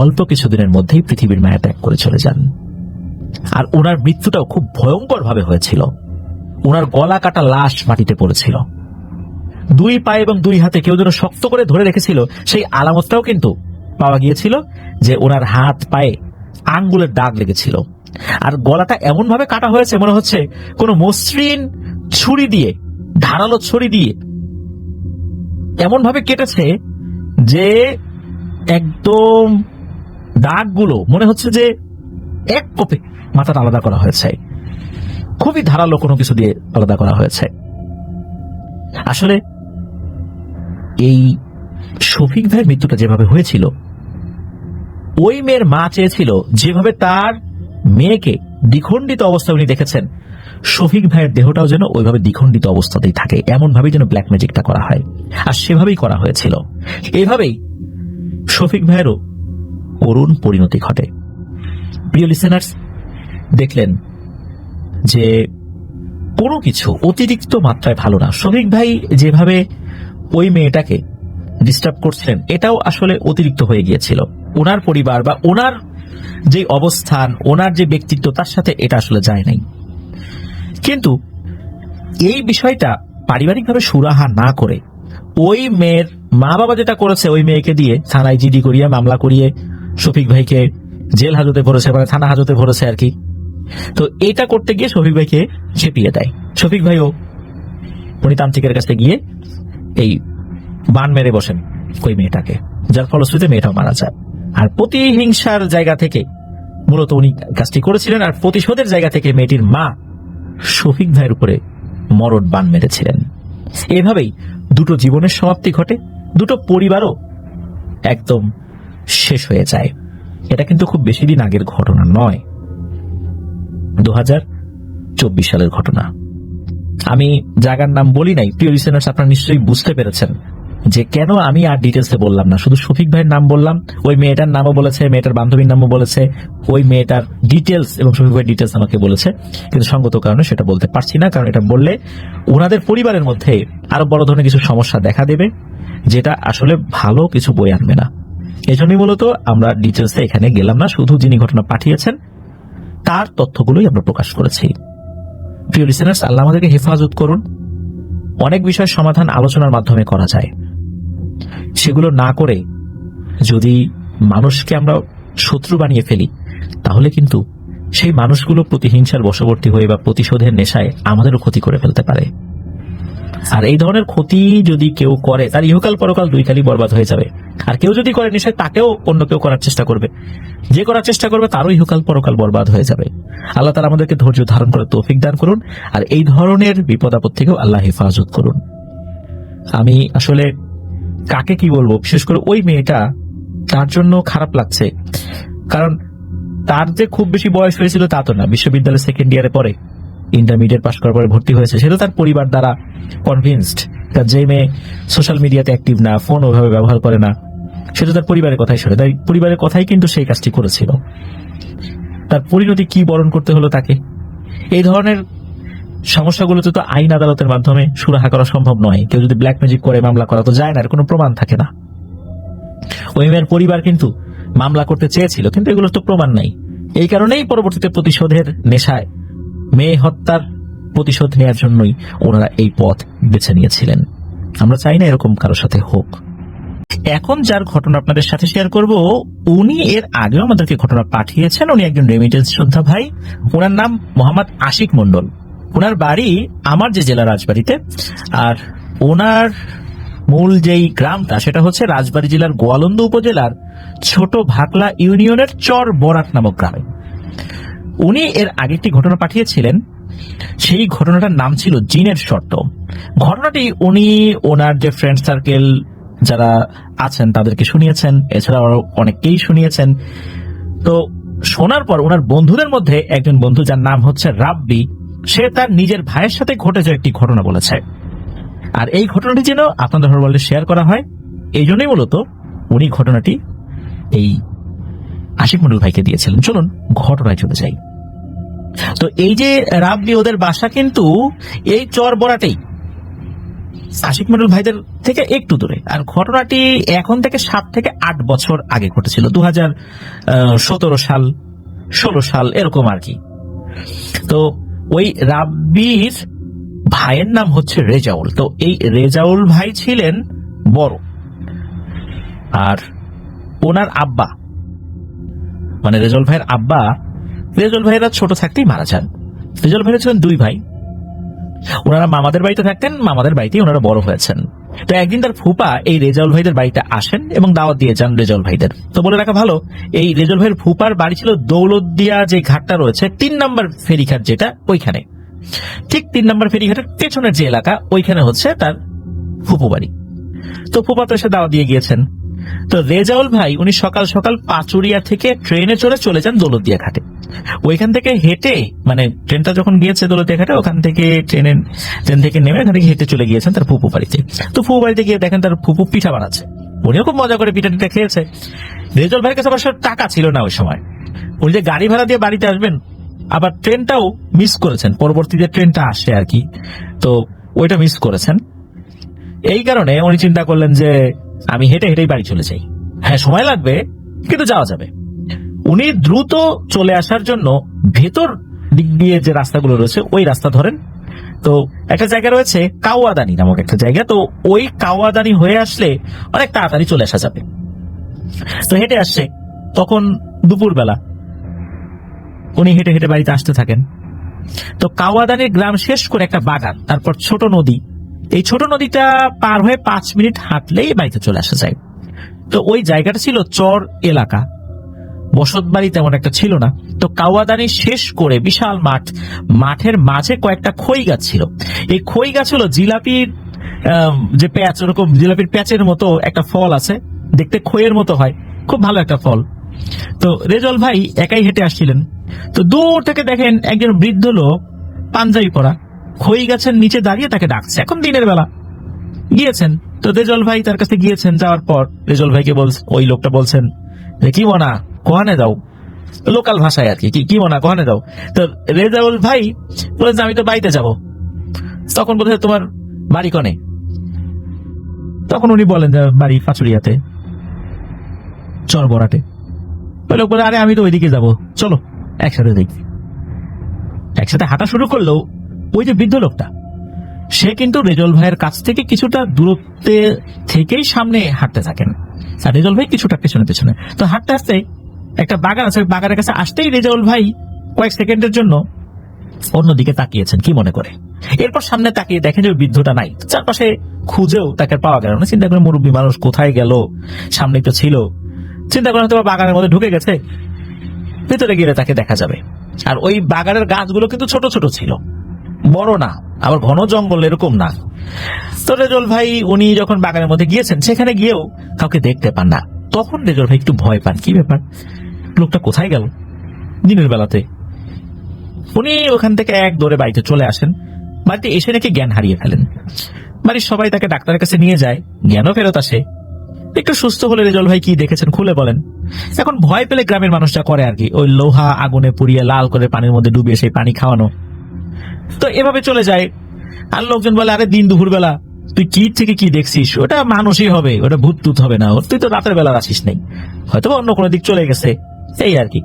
অল্প কিছুদিনের মধ্যেই পৃথিবীর মায়া ত্যাগ করে চলে যান। আর ওনার মৃত্যুটাও খুব ভয়ঙ্কর ভাবে হয়েছিল। ওনার গলা কাটা লাশ মাটিতে পড়েছিল, দুই পায়ে এবং দুই হাতে কেউ যেন শক্ত করে ধরে রেখেছিল, সেই আলামতটাও কিন্তু পাওয়া গিয়েছিল যে ওনার হাত পায়ে আঙ্গুলের দাগ লেগেছিল। আর গলাটা এমন ভাবে কাটা হয়েছে মনে হচ্ছে কোনো মসৃণ ছুরি দিয়ে, ধারালো ছুরি দিয়ে এমন ভাবে কেটেছে যে একদম দাগগুলো মনে হচ্ছে যে এক কোপে মাথাটা আলাদা করা হয়েছে, খুবই ধারালো কোনো কিছু দিয়ে আলাদা করা হয়েছে। আসলে এই শফিক ভাইয়ের মৃত্যুটা যেভাবে হয়েছিল, ওই মেয়ের মা চেয়েছিল যেভাবে তার মেয়েকে দ্বিখণ্ডিত অবস্থায় উনি দেখেছেন, শফিক ভাইয়ের দেহটাও যেন ওইভাবে দ্বিখণ্ডিত অবস্থাতেই থাকে, এমন ভাবেই যেন ব্ল্যাক ম্যাজিকটা করা হয়। আর সেভাবেই করা হয়েছিল। এভাবেই শফিক ভাইয়েরও করুণ পরিণতি ঘটে। প্রিয় লিসেনার্স, দেখলেন যে কোনো কিছু অতিরিক্ত মাত্রায় ভালো না। শফিক ভাই যেভাবে ওই মেয়েটাকে ডিস্টার্ব করছিলেন, এটাও আসলে অতিরিক্ত হয়ে গিয়েছিল। ওনার পরিবার বা ওনার যে অবস্থান, ওনার যে ব্যক্তিত্ব, তার সাথে এটা আসলে যায় নাই। কিন্তু এই বিষয়টা পারিবারিকভাবে সুরাহা না করে ওই মেয়ের মা বাবা যেটা করেছে, ওই মেয়েকে দিয়ে থানায় জিডি করিয়ে মামলা করিয়ে শফিক ভাইকে জেল হাজতে ভরেছে, মানে থানা হাজতে ভরেছে আর কি। তো এটা করতে গিয়ে শফিক ভাইকে চেপিয়ে দেয়। শফিক ভাইও উনি তান্ত্রিকের কাছে গিয়ে এই বান মেরে বসেন ওই মেয়েটাকে, যার ফলশ্রুতিতে মেয়েটাও মারা যায়। আর প্রতিহিংসার জায়গা থেকে মূলত উনি কাজটি করেছিলেন, আর প্রতিশোধের জায়গা থেকে মেয়েটির মা শফিক ভাইয়ের উপরে মরণ বান মেরেছিলেন। এভাবেই দুটো জীবনের সমাপ্তি ঘটে, দুটো পরিবারও একদম শেষ হয়ে যায়। এটা কিন্তু খুব বেশি দিন আগের ঘটনা নয়, 2024 সালের ঘটনা। আমি জায়গার নাম বলি নাই। প্রিয় লিসেনার্স, আপনারা নিশ্চয়ই বুঝতে পেরেছেন যে কেন আমি আর ডিটেলসে বললাম না, শুধু শফিক ভাইয়ের নাম বললাম। ওই মেয়েটার নামও বলেছে, মেয়েটার বান্ধবীর নামও বলেছে, ওই মেয়েটার ডিটেলস এবং শফিক ভাইয়ের ডিটেলস আমাকে বলেছে, কিন্তু সঙ্গত কারণে সেটা বলতে পারছি না। কারণ এটা বললে ওনাদের পরিবারের মধ্যে আরো বড় ধরনের কিছু সমস্যা দেখা দেবে, যেটা আসলে ভালো কিছু বই আনবে না। এই জন্যই মূলত আমরা ডিটেলসে এখানে গেলাম না, শুধু যিনি ঘটনা পাঠিয়েছেন তার তথ্যগুলোই আমরা প্রকাশ করেছি। প্রিয় লিসেনার্স, আল্লাহ আমাদেরকে হেফাজত করুন। অনেক বিষয় সমাধান আলোচনার মাধ্যমে করা যায়, সেগুলো না করে যদি মানুষকে আমরা শত্রু বানিয়ে ফেলি, তাহলে কিন্তু সেই মানুষগুলো প্রতিহিংসার বশবর্তী হয়ে বা প্রতিশোধের নেশায় আমাদেরও ক্ষতি করে ফেলতে পারে। আর এই ধরনের ক্ষতি যদি কেউ করে, তার ইহকাল পরকাল দুই কালই বরবাদ হয়ে যাবে। আর আর কেউ যদি করে নিশ্চয় তাকেও অন্য কেউ করার চেষ্টা করবে, যে করার চেষ্টা করবে তারও ইহকাল পরকাল বরবাদ হয়ে যাবে। আল্লাহ তাআলা আমাদেরকে ধৈর্য ধারণ করে তৌফিক দান করুন, আর এই ধরনের বিপদ আপদ থেকেও আল্লাহ হেফাজত করুন। আমি আসলে কাকে কি বলবো, বিশেষ করে ওই মেয়েটা, তার জন্য খারাপ লাগছে। কারণ তার যে খুব বেশি বয়স হয়েছিল তা তো না, বিশ্ববিদ্যালয়ের সেকেন্ড ইয়ারে পরে, ইন্টারমিডিয়েট পাস করার পরে ভর্তি হয়েছে, সেটা তার পরিবার দ্বারা কনভিন্সড। তার যে মেয়ে সোশ্যাল মিডিয়াতে অ্যাক্টিভ না, ফোন ওইভাবে ব্যবহার করে না, সেটা তার পরিবারের কথাই শোনে, তাই পরিবারের কথাই কিন্তু সেই কাজটি করেছিল। তার পরিণতি কি বরণ করতে হলো তাকে। এই ধরনের সমস্যাগুলোতে তো আইন আদালতের মাধ্যমে সুরাহা করা সম্ভব নয়। কেউ যদি ব্ল্যাক ম্যাজিক করে মামলা করা তো যায় না, এর কোনো প্রমাণ থাকে না। ওই মেয়ের পরিবার কিন্তু মামলা করতে চেয়েছিল, কিন্তু এগুলোর তো প্রমাণ নাই। এই কারণেই পরবর্তীতে প্রতিশোধের নেশায়, মেয়ে হত্যার প্রতিশোধ নেওয়ার জন্যই ওনারা এই পথ বেছে নিয়েছিলেন। আমরা চাই না এরকম কারোর সাথে হোক। এখন যার ঘটনা আপনাদের সাথে শেয়ার করব, উনি এর আগেও আমাদেরকে ঘটনা পাঠিয়েছেন। উনি একজন রেমিটেন্স যোদ্ধা ভাই। ওনার নাম মোহাম্মদ আশিক মন্ডল। ওনার বাড়ি আমার যে জেলা রাজবাড়িতে, আর ওনার মূল যেই গ্রামটা সেটা হচ্ছে রাজবাড়ী জেলার গোয়ালন্দ উপজেলার ছোট ভাকলা ইউনিয়নের চর বরাট নামক গ্রামে। উনি এর আগে একটি ঘটনা পাঠিয়েছিলেন, সেই ঘটনাটার নাম ছিল জিনের শর্ত। ঘটনাটি উনি ওনার যে ফ্রেন্ড সার্কেল যারা আছেন তাদেরকে শুনিয়েছেন, এছাড়াও অনেককেই শুনিয়েছেন। তো শোনার পর ওনার বন্ধুদের মধ্যে একজন বন্ধু, যার নাম হচ্ছে রাব্বি, সে তার নিজের ভাইয়ের সাথে ঘটে যাওয়া একটি ঘটনা বলেছে। আর এই ঘটনাটি যেন আপনাদের হরওয়ার্ল্ডে শেয়ার করা হয়, এই জন্যই মূলত উনি ঘটনাটি এই আশিক মন্ডল ভাইকে দিয়েছিলেন। চলুন ঘটনায় চলে যাই। তো এই যে রাব্বি, ওদের বাসা কিন্তু এই চর বরাটেই, আশিক মন্ডল ভাইদের থেকে একটু দূরে। আর ঘটনাটি এখন থেকে 7 থেকে 8 বছর আগে ঘটেছিল, 2017 সাল 16 সাল এরকম আর কি। তো ওই রাব্বির ভাইয়ের নাম হচ্ছে রেজাউল। তো এই রেজাউল ভাই ছিলেন বড়, আর ওনার আব্বা মানে রেজাউল ভাইয়ের আব্বা, রেজাউল ভাইয়েরা ছোট থাকতেই মারা যান। রেজাউল ভাইয়েরা ছিলেন 2 ভাই। ওনারা মামাদের বাড়িতে থাকতেন, মামাদের বাড়িতেই ওনারা বড় হয়েছেন। তো একদিন তার ফুপা এই রেজাউল ভাইদের বাড়িতে আসেন এবং দাওয়াত দিয়ে যান রেজাউল ভাইদের। তো বলে রাখা ভালো, এই রেজাউল ভাইয়ের ফুপার বাড়ি ছিল দৌলতদিয়া যে ঘাটটা রয়েছে, 3 নম্বর ফেরিঘাট যেটা, ওইখানে ঠিক 3 নম্বর ফেরিঘাটের পেছনের যে এলাকা, ওইখানে হচ্ছে তার ফুপু বাড়ি। তো ফুপা তো এসে দাওয়াত দিয়ে গিয়েছেন। তো রেজাউল ভাই উনি সকাল সকাল পাচুরিয়া থেকে ট্রেনে চলে যান দৌলতদিয়া ঘাটে। ওইখান থেকে হেঁটে, মানে ট্রেনটা যখন গিয়েছে দৌলতদিয়া ঘাটে, ওখান থেকে ট্রেন থেকে নেমে এখান থেকে হেঁটে চলে গিয়েছেন তার ফুপু বাড়িতে। তো ফুপু বাড়িতে গিয়ে দেখেন তার ফুপু পিঠা বানাচ্ছে। উনিও খুব মজা করে পিঠা খেয়েছে। রেজাউল ভাইয়ের কাছে অবশ্য টাকা ছিল না ওই সময়। উনি যে গাড়ি ভাড়া দিয়ে বাড়িতে আসবেন, আবার ট্রেনটাও মিস করেছেন, পরবর্তীতে ট্রেনটা আসে আর কি, তো ওইটা মিস করেছেন। এই কারণে উনি চিন্তা করলেন যে আমি হেঁটে হেঁটেই বাড়ি চলে যাই। হ্যাঁ, সময় লাগবে কিন্তু যাওয়া যাবে। উনি দ্রুত চলে আসার জন্য ভেতর দিক দিয়ে যে রাস্তাগুলো রয়েছে ওই রাস্তা ধরেন। তো একটা জায়গা রয়েছে কাওয়াদানি নামক একটা জায়গা, তো ওই কাওয়াদানি হয়ে আসলে অনেক তাড়াতাড়ি চলে আসা যাবে। তো হেঁটে আসছে, তখন দুপুরবেলা। উনি হেঁটে হেঁটে বাড়িতে আসতে থাকেন। তো কাওয়াদানির গ্রাম শেষ করে একটা বাগান, তারপর ছোট নদী। এই ছোট নদীটা পার হয়ে 5 মিনিট হাঁটলেই বাড়িতে চলে আসা যায়। তো ওই জায়গাটা ছিল চর এলাকা, বসত বাড়ি তেমন একটা ছিল না। তো কাওয়াদানি শেষ করে বিশাল মাঠ, মাঠের মাঝে কয়েকটা খই গাছ ছিল। এই খই গাছ হলো জিলাপির যে প্যাচ, ওরকম জিলাপির প্যাচের মতো একটা ফল আছে, দেখতে খইয়ের মতো হয়, খুব ভালো একটা ফল। তো রেজাউল ভাই একাই হেঁটে আসছিলেন। তো দূর থেকে দেখেন একজন বৃদ্ধ লোক পাঞ্জাবি পরা খই গাছের নিচে দাঁড়িয়ে তাকে ডাকছে। এখন দিনের বেলা গিয়েছেন, তো রেজাউল ভাই তার কাছে গিয়েছেন। যাওয়ার পর রেজাউল ভাইকে ওই লোকটা বলছেন যে কি মনা কোহানে যাও, লোকাল ভাষায় আর কি, কি মনা কোহানে যাও। তো রেজাউল ভাই বলেছে আমি তো বাড়িতে যাব। তখন বলছে তোমার বাড়ি কনে? তখন উনি বলেন যে বাড়ি পাচুরিয়াতে, চর বরাটে। ওই লোক বলে আরে আমি তো ওইদিকে যাব, চলো একসাথে দেখি। একসাথে হাঁটা শুরু করলো। ওই যে বৃদ্ধ লোকটা, সে কিন্তু রেজাউল ভাইয়ের কাছ থেকে কিছুটা দূরত্বে থেকেই সামনে হাঁটতে থাকেন, আর রেজাউল ভাই কিছুটা পেছনে পেছনে। তো হাঁটতে হাঁটতে একটা বাগান আছে, বাগানের কাছে আসতেই রেজাউল ভাই কয়েক সেকেন্ডের জন্য অন্যদিকে তাকিয়েছেন কি মনে করে। এরপর সামনে তাকিয়ে দেখেন যে ওই বৃদ্ধটা নাই। চারপাশে খুঁজেও তাকে পাওয়া গেল না। চিন্তা করে মুরব্বী মানুষ কোথায় গেল, সামনেই তো ছিল। চিন্তা করে হয়তো বাগানের মধ্যে ঢুকে গেছে, ভিতরে গেলে তাকে দেখা যাবে। আর ওই বাগানের গাছগুলো কিন্তু ছোট ছোট ছিল, বড় না, আবার ঘন জঙ্গল এরকম না। তো রেজল ভাই উনি যখন বাগানের মধ্যে গিয়েছেন, সেখানে গিয়েও কাউকে দেখতে পান না। তখন রেজল ভাই একটু ভয় পান, কি ব্যাপার, লোকটা কোথায় গেল দিনের বেলাতে। উনি ওখান থেকে এক দৌড়ে বাড়িতে চলে আসেন। বাড়িতে এসে নাকি জ্ঞান হারিয়ে ফেলেন। বাড়ির সবাই তাকে ডাক্তারের কাছে নিয়ে যায়, জ্ঞানও ফেরত আসে। একটু সুস্থ হলে রেজল ভাই কি দেখেছেন খুলে বলেন। এখন ভয় পেলে গ্রামের মানুষরা করে আর কি, ওই লোহা আগুনে পুড়িয়ে লাল করে পানির মধ্যে ডুবিয়ে সেই পানি খাওয়ানো। তো এভাবে চলে যায়। আর লোকজন বলে, আরে দিন দুপুর বেলা তুই কি থেকে কি দেখছিস, ওটা মানুষই হবে, ওটা ভূত টুত হবে না, তুই তো রাতের বেলা আসিস নেই, হয়তো অন্য কোনো দিক চলে গেছে, এই আর কি।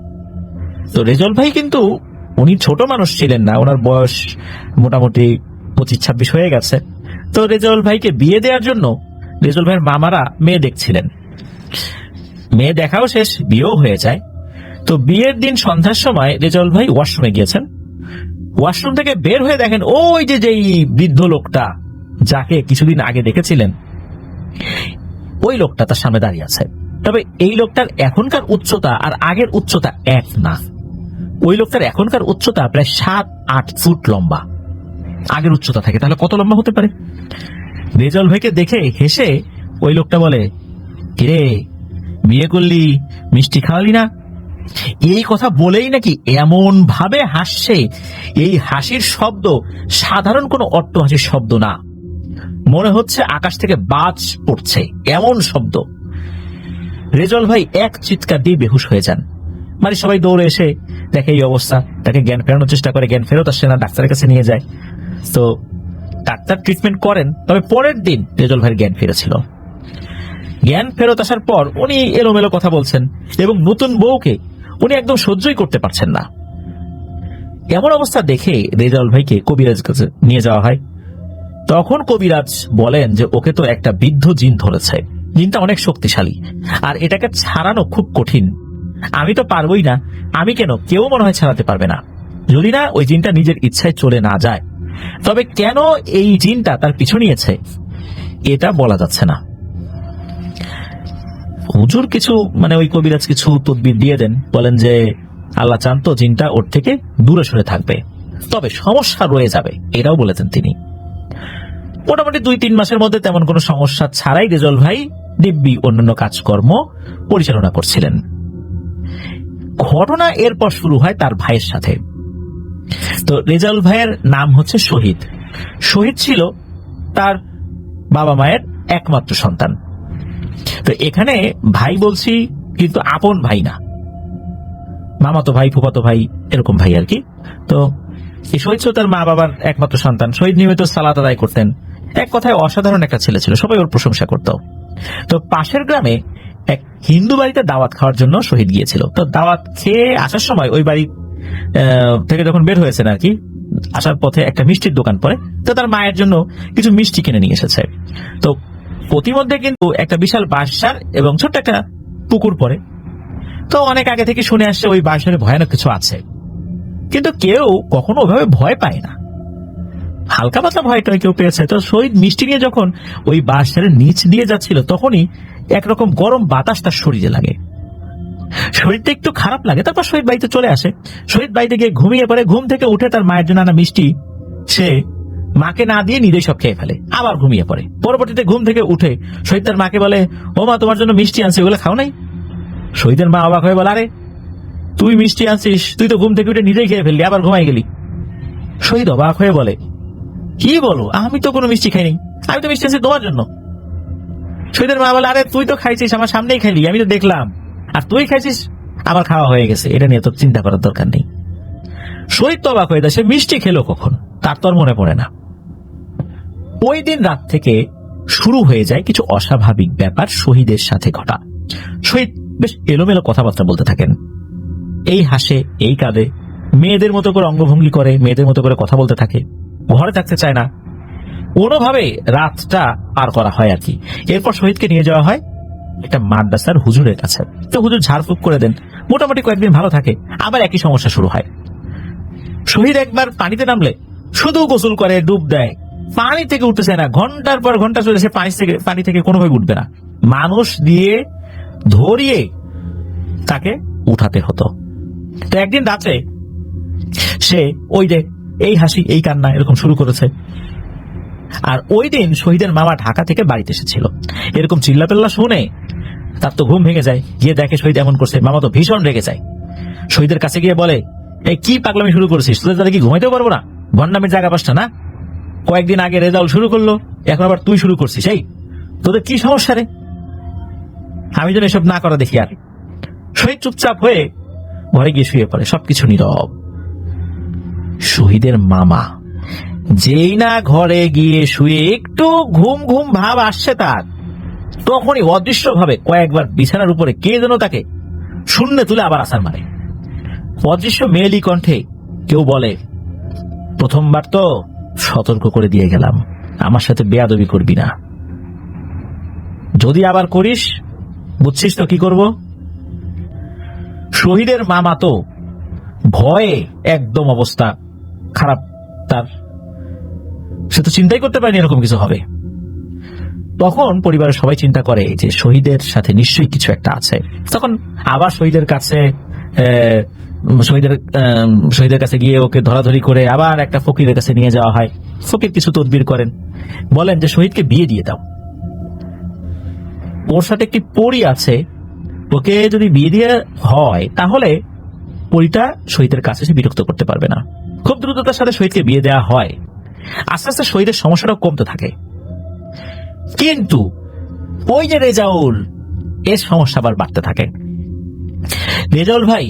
তো রেজল ভাই কিন্তু উনি ছোট মানুষ ছিলেন না, ওনার বয়স মোটামুটি 25-26 হয়ে গেছে। তো রেজল ভাইকে বিয়ে দেওয়ার জন্য রেজল ভাইয়ের মামারা মেয়ে দেখছিলেন। মেয়ে দেখাও শেষ, বিয়েও হয়ে যায়। তো বিয়ের দিন সন্ধ্যার সময় রেজল ভাই ওয়াশরুমে গিয়েছেন। ওয়াশরুম থেকে বের হয়ে দেখেন ওই যে যেই বৃদ্ধ লোকটা যাকে কিছুদিন আগে দেখেছিলেন, ওই লোকটা তার সামনে দাঁড়িয়ে আছে। তবে এই লোকটার এখনকার উচ্চতা আর আগের উচ্চতা এক না। ওই লোকটার এখনকার উচ্চতা প্রায় 7-8 ফুট লম্বা, আগের উচ্চতা থাকে। তাহলে কত লম্বা হতে পারে? রেজল ভাইকে দেখে হেসে ওই লোকটা বলে, কিরে বিয়ে করলি, মিষ্টি খাওয়ালি না? এই কথা বলেই নাকি এমন ভাবে হাসছে, এই হাসির শব্দ সাধারণ কোনো অট্টহাসির শব্দ না, মনে হচ্ছে আকাশ থেকে বাজ পড়ছে, এমন শব্দ। রেজল ভাই এক চিৎকার দিয়ে বেহুশ হয়ে যান। মানে সবাই দৌড়ে এসে দেখে এই অবস্থা, তাকে জ্ঞান ফেরানোর চেষ্টা করে, জ্ঞান ফেরত আসছে না, ডাক্তারের কাছে নিয়ে যায়। তো ডাক্তার ট্রিটমেন্ট করেন। তবে পরের দিন রেজল ভাইয়ের জ্ঞান ফিরেছিল। জ্ঞান ফেরত আসার পর উনি এলোমেলো কথা বলছেন এবং নতুন বউকে উনি একদম সহ্যই করতে পারছেন না। এমন অবস্থা দেখে রেজল ভাইকে কবিরাজ কাছে নিয়ে যাওয়া হয়। তখন কবিরাজ বলেন যে ওকে তো একটা বৃদ্ধ জিন ধরেছে, জিনটা অনেক শক্তিশালী, আর এটাকে ছাড়ানো খুব কঠিন। আমি তো পারবই না, আমি কেন, কেউ মনে হয় ছাড়াতে পারবে না, যদি না ওই জিনটা নিজের ইচ্ছায় চলে না যায়। তবে কেন এই জিনটা তার পিছু নিয়েছে এটা বলা যাচ্ছে না। হুজুর কিছু ওই কবিরাজ কিছু তদবির দিয়ে দেন, বলেন যে আল্লাহ চান তো জিনটা ওর থেকে দূরে সরে থাকবে, তবে সমস্যা রয়ে যাবে, এটাও বলেছেন তিনি। মোটামুটি 2-3 মাসের মধ্যে তেমন কোনো সমস্যা ছাড়াই রেজল ভাই দিব্যি অন্যান্য কাজকর্ম পরিচালনা করছিলেন। ঘটনা এরপর শুরু হয় তার ভাইয়ের সাথে। তো রেজল ভাইয়ের নাম হচ্ছে শহীদ। শহীদ ছিল তার বাবা মায়ের একমাত্র সন্তান। তো এখানে ভাই বলছি কিন্তু আপন ভাই না, মামাতো ভাই, ফুফাতো ভাই, এরকম ভাই আর কি। তো এই শহীদ ছিল তার মা বাবার একমাত্র সন্তান। শহীদ নিয়মিত সালাত আদায় করতেন, এক কথায় অসাধারণ একটা ছেলে ছিল, সবাই ওর প্রশংসা করত। তো পাশের গ্রামে এক হিন্দু বাড়িতে দাওয়াত খাওয়ার জন্য শহীদ গিয়েছিল। তো দাওয়াত খেয়ে আসার সময় ওই বাড়ি থেকে যখন বের হয়েছেন আর কি, আসার পথে একটা মিষ্টির দোকান পড়ে। তো তার মায়ের জন্য কিছু মিষ্টি কিনে নিয়ে এসেছে। তো প্রতিমধ্যে কিন্তু একটা বিশাল বাঁশঝাড় এবং ছোট্ট একটা পুকুর পড়ে। তো অনেক আগে থেকে শুনে আসছে ওই বাঁশঝাড়ে ভয়ানক কিছু আছে, কিন্তু কেউ কখনো ওইভাবে ভয় পায় না, হালকা পাতলা ভয়টা কেউ পেয়েছে। তো শহীদ মিষ্টি নিয়ে যখন ওই বাঁশঝাড়ের নিচ দিয়ে যাচ্ছিল, তখনই একরকম গরম বাতাস তার শরীরে লাগে। শরীরটা একটু খারাপ লাগে। তারপর শহীদ বাড়িতে চলে আসে। শহীদ বাড়িতে গিয়ে ঘুমিয়ে পড়ে। ঘুম থেকে উঠে তার মায়ের জন্য আনা মিষ্টি সে মাকে না দিয়ে নিজেই সব খেয়ে ফেলে, আবার ঘুমিয়ে পড়ে। পরবর্তীতে ঘুম থেকে উঠে শহীদ তার মাকে বলে, ও মা, তোমার জন্য মিষ্টি আনছি, ওগুলো খাও নাই? শহীদের মা অবাক হয়ে বলে, আরে তুই মিষ্টি আনছিস, তুই তো ঘুম থেকে উঠে নিজেই খেয়ে ফেললি, আবার ঘুমাই গেলি। শহীদ অবাক হয়ে বলে, কি বলো, আমি তো কোনো মিষ্টি খাইনি, আমি তো মিষ্টি আনছি তোমার জন্য। শহীদের মা বলে, আরে তুই তো খাইছিস, আমার সামনেই খাইলি, আমি তো দেখলাম, আর তুই খাইছিস, আমার খাওয়া হয়ে গেছে, এটা নিয়ে তোর চিন্তা করার দরকার নেই। শহীদ তো অবাক হয়ে যায়, সে মিষ্টি খেলো কখন, তার তো আর মনে পড়ে না। ওই দিন রাত থেকে শুরু হয়ে যায় কিছু অস্বাভাবিক ব্যাপার শহীদের সাথে ঘটা। শহীদ বেশ এলোমেলো কথাবার্তা বলতে থাকেন, এই হাসে, এই কাঁদে, মেয়েদের মতো করে অঙ্গভঙ্গি করে, মেয়েদের মতো করে কথা বলতে থাকে, ঘরে থাকতে চায় না। কোনোভাবে রাতটা পার করা হয় আর কি। এরপর শহীদকে নিয়ে যাওয়া হয় একটা মাদ্রাসার হুজুরের কাছে। তো হুজুর ঝাড়ফুঁক করে দেন, মোটামুটি কয়েকদিন ভালো থাকে, আবার একই সমস্যা শুরু হয়। শহীদ একবার পানিতে নামলে শুধু গোসল করে, ডুব দেয়, পানি থেকে উঠতেছে না, ঘন্টার পর ঘন্টা চলে, সে পানি থেকে কোনোভাবে উঠবে না, মানুষ দিয়ে ধরিয়ে তাকে উঠাতে হতো। তো একদিন রাত্রে সে ওই যে এই হাসি এই কান্না এরকম শুরু করেছে। আর ওই দিন শহীদের মামা ঢাকা থেকে বাড়িতে এসেছিল। এরকম চিল্লাপাল্লা শুনে তার তো ঘুম ভেঙে যায়, গিয়ে দেখে শহীদ এমন করছে। মামা তো ভীষণ রেগে যায়, শহীদের কাছে গিয়ে বলে, এই কি পাগলামি শুরু করেছিস, তোদের তাহলে কি ঘুমাইতেও পারবো না, ভণ্ডামির জায়গা পাসটা না, কয়েকদিন আগে রেজাউল শুরু করলো, এখন আবার তুই শুরু করছিস, এই তোদের কি সমস্যা রে, আমি যেন এসব না করা দেখি। আর শহীদ চুপচাপ হয়ে ঘরে গিয়ে শুয়ে পড়ে, সবকিছু নীরব। শহীদের মামা যেই না ঘরে গিয়ে শুয়ে একটু ঘুম ঘুম ভাব আসছে তার, তখনই অদৃশ্য ভাবে কয়েকবার বিছানার উপরে কে যেন তাকে শূন্য তুলে আবার আছাড় মারে। অদৃশ্য মেয়েলি কণ্ঠে কেউ বলে, প্রথমবার তো সতর্ক করে দিয়ে গেলাম, আমার সাথে বেয়াদবি করবি না, যদি আবার করিস বুঝছিস তো কি করব। শহীদের মামা তো ভয়ে একদম অবস্থা খারাপ তার, সে তো চিন্তাই করতে পারেনি এরকম কিছু হবে। তখন পরিবারের সবাই চিন্তা করে যে শহীদের সাথে নিশ্চয়ই কিছু একটা আছে। তখন আবার শহীদের কাছে গিয়ে ওকে ধরাধরি করে আবার একটা ফকিরের কাছে নিয়ে যাওয়া হয়। ফকির কিছু তদবির করেন, বলেন যে শহীদকে বিয়ে দিয়ে দাও, ওর সাথে একটি পরী আছে, ওকে যদি বিয়ে দিয়ে হয় তাহলে পরীটা শহীদের কাছে সে বিরক্ত করতে পারবে না। খুব দ্রুততার সাথে শহীদকে বিয়ে দেওয়া হয়। আস্তে আস্তে শহীদের সমস্যাটাও কমতে থাকে। কিন্তু ওই যে রেজাউল, এর সমস্যা আবার বাড়তে থাকে। রেজাউল ভাই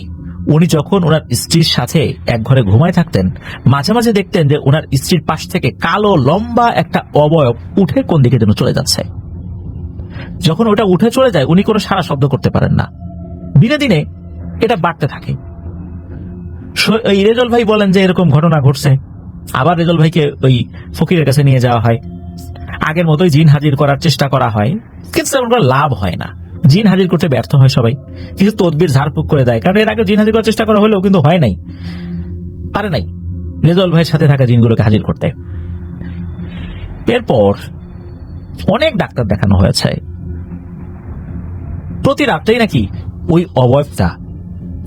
উনি যখন ওনার স্ত্রীর সাথে এক ঘরে ঘুমায় থাকতেন, মাঝে মাঝে দেখতেন যে ওনার স্ত্রীর পাশ থেকে কালো লম্বা একটা অবয়ব উঠে কোন দিকে যেন চলে যাচ্ছে। যখন ওটা উঠে চলে যায় উনি কোনো সারা শব্দ করতে পারেন না। দিনে দিনে এটা বাড়তে থাকে। রেজাউল ভাই বলেন যে এরকম ঘটনা ঘটছে। আবার রেজাউল ভাইকে ওই ফকিরের কাছে নিয়ে যাওয়া হয়, আগের মতোই জিন হাজির করার চেষ্টা করা হয়, কিন্তু তেমন লাভ হয় না। জিন হাজির করতে ব্যর্থ হয় সবাই, কিছু তদবির ঝাড়ফুঁক করে দেয়, কারণ এর আগে জিন হাজির করার চেষ্টা করা হলেও কিন্তু হয় নাই, পারে নাই রেজাউল ভাইয়ের সাথে থাকা জিনগুলোকে হাজির করতে। এরপর অনেক ডাক্তার দেখানো হয়েছে, প্রতি রাত্রেই নাকি ওই অবয়বটা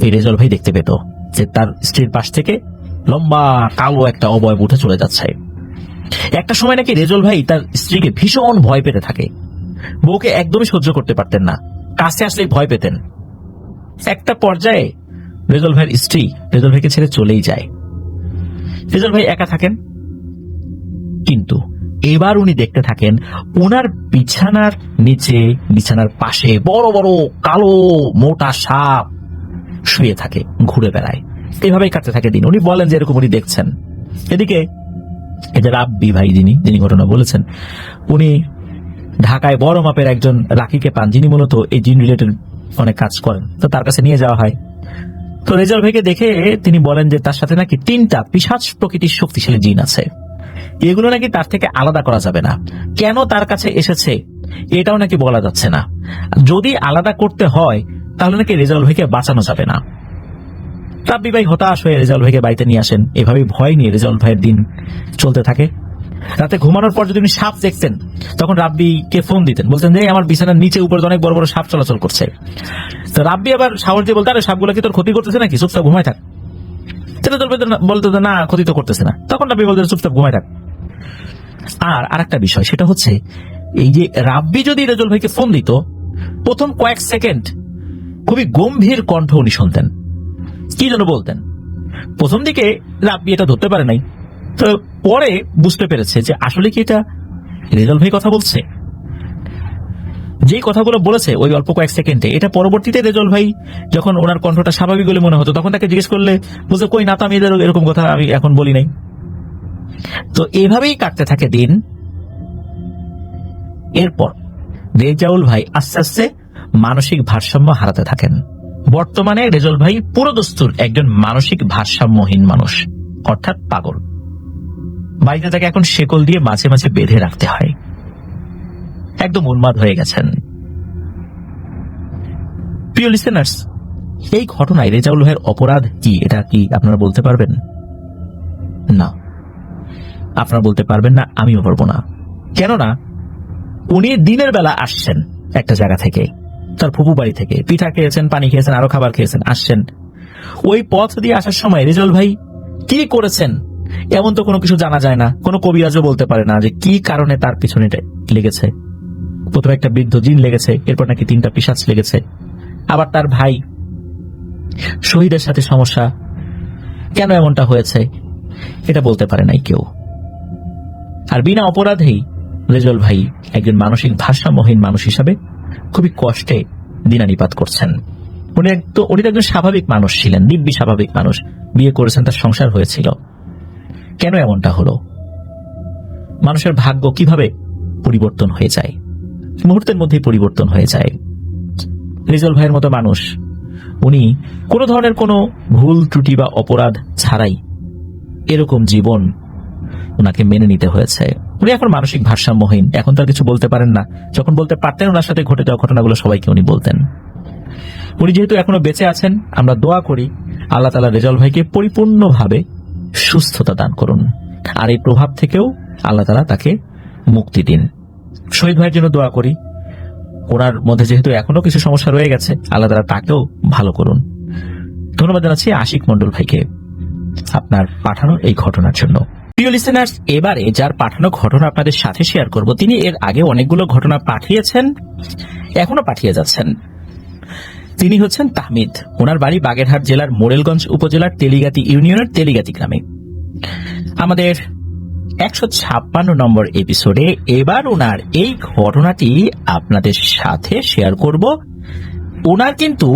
এই রেজাউল ভাই দেখতে পেত, যে তার স্ত্রীর পাশ থেকে লম্বা কালো একটা অবয়ব উঠে চলে যাচ্ছে। একটা সময় নাকি রেজাউল ভাই তার স্ত্রীকে ভীষণ ভয় পেতে থাকে, বউকে একদমই সহ্য করতে পারতেন না, কাছে আসলেই ভয় পেতেন। একটা পর্যায়ে রেজাউল ভাইয়ের স্ত্রী রেজাউল ভাইকে ছেড়ে চলেই যায়, রেজাউল ভাই একা থাকেন। কিন্তু এবার উনি দেখতে থাকেন ওনার বিছানার নিচে, বিছানার পাশে বড় বড় কালো মোটা সাপ শুয়ে থাকে, ঘুরে বেড়ায়। এভাবেই কাটতে থাকে দিন। উনি বলেন যে এরকম উনি দেখছেন। এদিকে এই যে রাব্বি ভাই যিনি ঘটনা বলেছেন, উনি ঢাকায় বড় মাপের একজন রাকিকে পান, যিনি মূলত এই জিন রিলেটেড অনেক কাজ করেন। তো তার কাছে নিয়ে যাওয়া হয়। তো রেজাউল ভাইকে দেখে তিনি বলেন যে তার সাথে নাকি 3টা পিশাচ প্রকৃতির শক্তিশালী জিন আছে, এগুলো নাকি তার থেকে আলাদা করা যাবে না। কেন তার কাছে এসেছে এটাও নাকি বলা যাচ্ছে না। যদি আলাদা করতে হয় তাহলে নাকি রেজাউল ভাইকে বাঁচানো যাবে না। রাব্বি ভাই হতাশ হয়ে রেজাউল ভাইকে বাড়িতে নিয়ে আসেন। এভাবেই ভয় নিয়ে রেজাউল ভাইয়ের দিন চলতে থাকে। রাতে ঘুমানোর পর যদি উনি সাপ দেখতেন তখন রাব্বিকে ফোন দিতেন, বলতেন যে আমার বিছানার নিচে উপরে অনেক বড় বড় সাপ চলাচল করছে। তো রাব্বি আবার সাহস দিয়ে বলতে, আরে সাপগুলো কি তোর ক্ষতি করতেছে নাকি, চুপচাপ ঘুমায় থাক। বলতো না, ক্ষতি তো করতেছে না। তখন রাব্বি বলতেন চুপচাপ ঘুমায় থাক। আর আরেকটা বিষয়, সেটা হচ্ছে এই যে রাব্বি যদি রেজাউল ভাইকে ফোন দিত, প্রথম কয়েক সেকেন্ড খুবই গম্ভীর কণ্ঠ উনি শুনতেন, কি যেন বলতেন। প্রথম দিকে রাব্বি এটা ধরতে পারে নাই, তো পরে বুঝতে পেরেছে যে আসলে কি এটা রেজাউল ভাই কথা বলছে। যেই কথাগুলো বলেছে ওই অল্প কয়েক সেকেন্ডে, এটা পরবর্তীতে রেজাউল ভাই যখন ওনার কণ্ঠটা স্বাভাবিক বলে মনে হতো তখন তাকে জিজ্ঞেস করলে বুঝতে, কই না তো আমি এরকম কথা আমি এখন বলি নাই। তো এভাবেই কাটতে থাকে দিন। এরপর রেজাউল ভাই আস্তে আস্তে মানসিক ভারসাম্য হারাতে থাকেন। বর্তমানে রেজাউল ভাই পুরো দস্তুর একজন মানসিক ভারসাম্যহীন মানুষ, অর্থাৎ পাগল। বাড়িতে তাকে এখন শেকল দিয়ে মাঝে মাঝে বেঁধে রাখতে হয়, একদম উন্মাদ হয়ে গেছেন। প্রিয় লিসেনার্স, এই ঘটনায় রেজাউল ভাইয়ের অপরাধ কি, এটা কি আপনারা বলতে পারবেন? না, আপনারা বলতে পারবেন না, আমিও পারবো না। কেননা উনি দিনের বেলা আসছেন একটা জায়গা থেকে, তার ফুপু বাড়ি থেকে, পিঠা খেয়েছেন, পানি খেয়েছেন, আরো খাবার খেয়েছেন, আসছেন। ওই পথ দিয়ে আসার সময় রেজাউল ভাই কি করেছেন এমন তো কোনো কিছু জানা যায় না। কোনো কবিরাজও বলতে পারে না যে কি কারণে তার পিছনে লেগেছে। প্রথমে একটা বৃদ্ধ জিন লেগেছে, এরপর নাকি 3টা পিশাচ লেগেছে, আবার তার ভাই শহীদের সাথে সমস্যা, কেন এমনটা হয়েছে এটা বলতে পারে নাই কেউ। আর বিনা অপরাধেই রেজাউল ভাই একজন মানসিক ভারসাম্যহীন মানুষ হিসাবে খুবই কষ্টে দিনানিপাত করছেন। উনি একজন স্বাভাবিক মানুষ ছিলেন, দিব্যি স্বাভাবিক মানুষ, বিয়ে করেছেন, তার সংসার হয়েছিল। কেন এমনটা হলো? মানুষের ভাগ্য কিভাবে পরিবর্তন হয়ে যায়, মুহূর্তের মধ্যেই পরিবর্তন হয়ে যায়। রেজাউল ভাইয়ের মতো মানুষ, উনি কোনো ধরনের কোনো ভুল ত্রুটি বা অপরাধ ছাড়াই এরকম জীবন ওনাকে মেনে নিতে হয়েছে। উনি এখন মানসিক ভারসাম্যহীন, এখন তার কিছু বলতে পারেন না। যখন বলতে পারতেন, ওনার সাথে ঘটে যাওয়া ঘটনাগুলো সবাইকে উনি বলতেন। উনি যেহেতু এখনো বেঁচে আছেন, আমরা দোয়া করি আল্লাহ তাআলা রেজাউল ভাইকে পরিপূর্ণভাবে সুস্থতা দান করুন, আর এই প্রভাব থেকেও আল্লাহ তাআলা তাকে মুক্তি দিন। শহীদ ভাইয়ের জন্য দোয়া করি, ওনার মধ্যে যেহেতু এখনো কিছু সমস্যা রয়ে গেছে, আল্লাহ তাআলা তাকেও ভালো করুন। ধন্যবাদ জানাচ্ছি আশিক মন্ডল ভাইকে আপনার পাঠানো এই ঘটনার জন্য। প্রিয় লিসেনার্স, এবারে যার পাঠানো ঘটনা আপনাদের সাথে শেয়ার করব, তিনি এর আগে অনেকগুলো ঘটনা পাঠিয়েছেন, এখনো পাঠিয়ে যাচ্ছেন। তিনি হচ্ছেন তাহমিদ। ওনার বাড়ি বাগেরহাট জেলার মোরেলগঞ্জ উপজেলার তেলিগাতি ইউনিয়নের তেলিগাতি গ্রামে। আমাদের 156 নম্বর এপিসোডে এবার ওনার এই ঘটনাটি আপনাদের সাথে শেয়ার করব। ওনার কিন্তু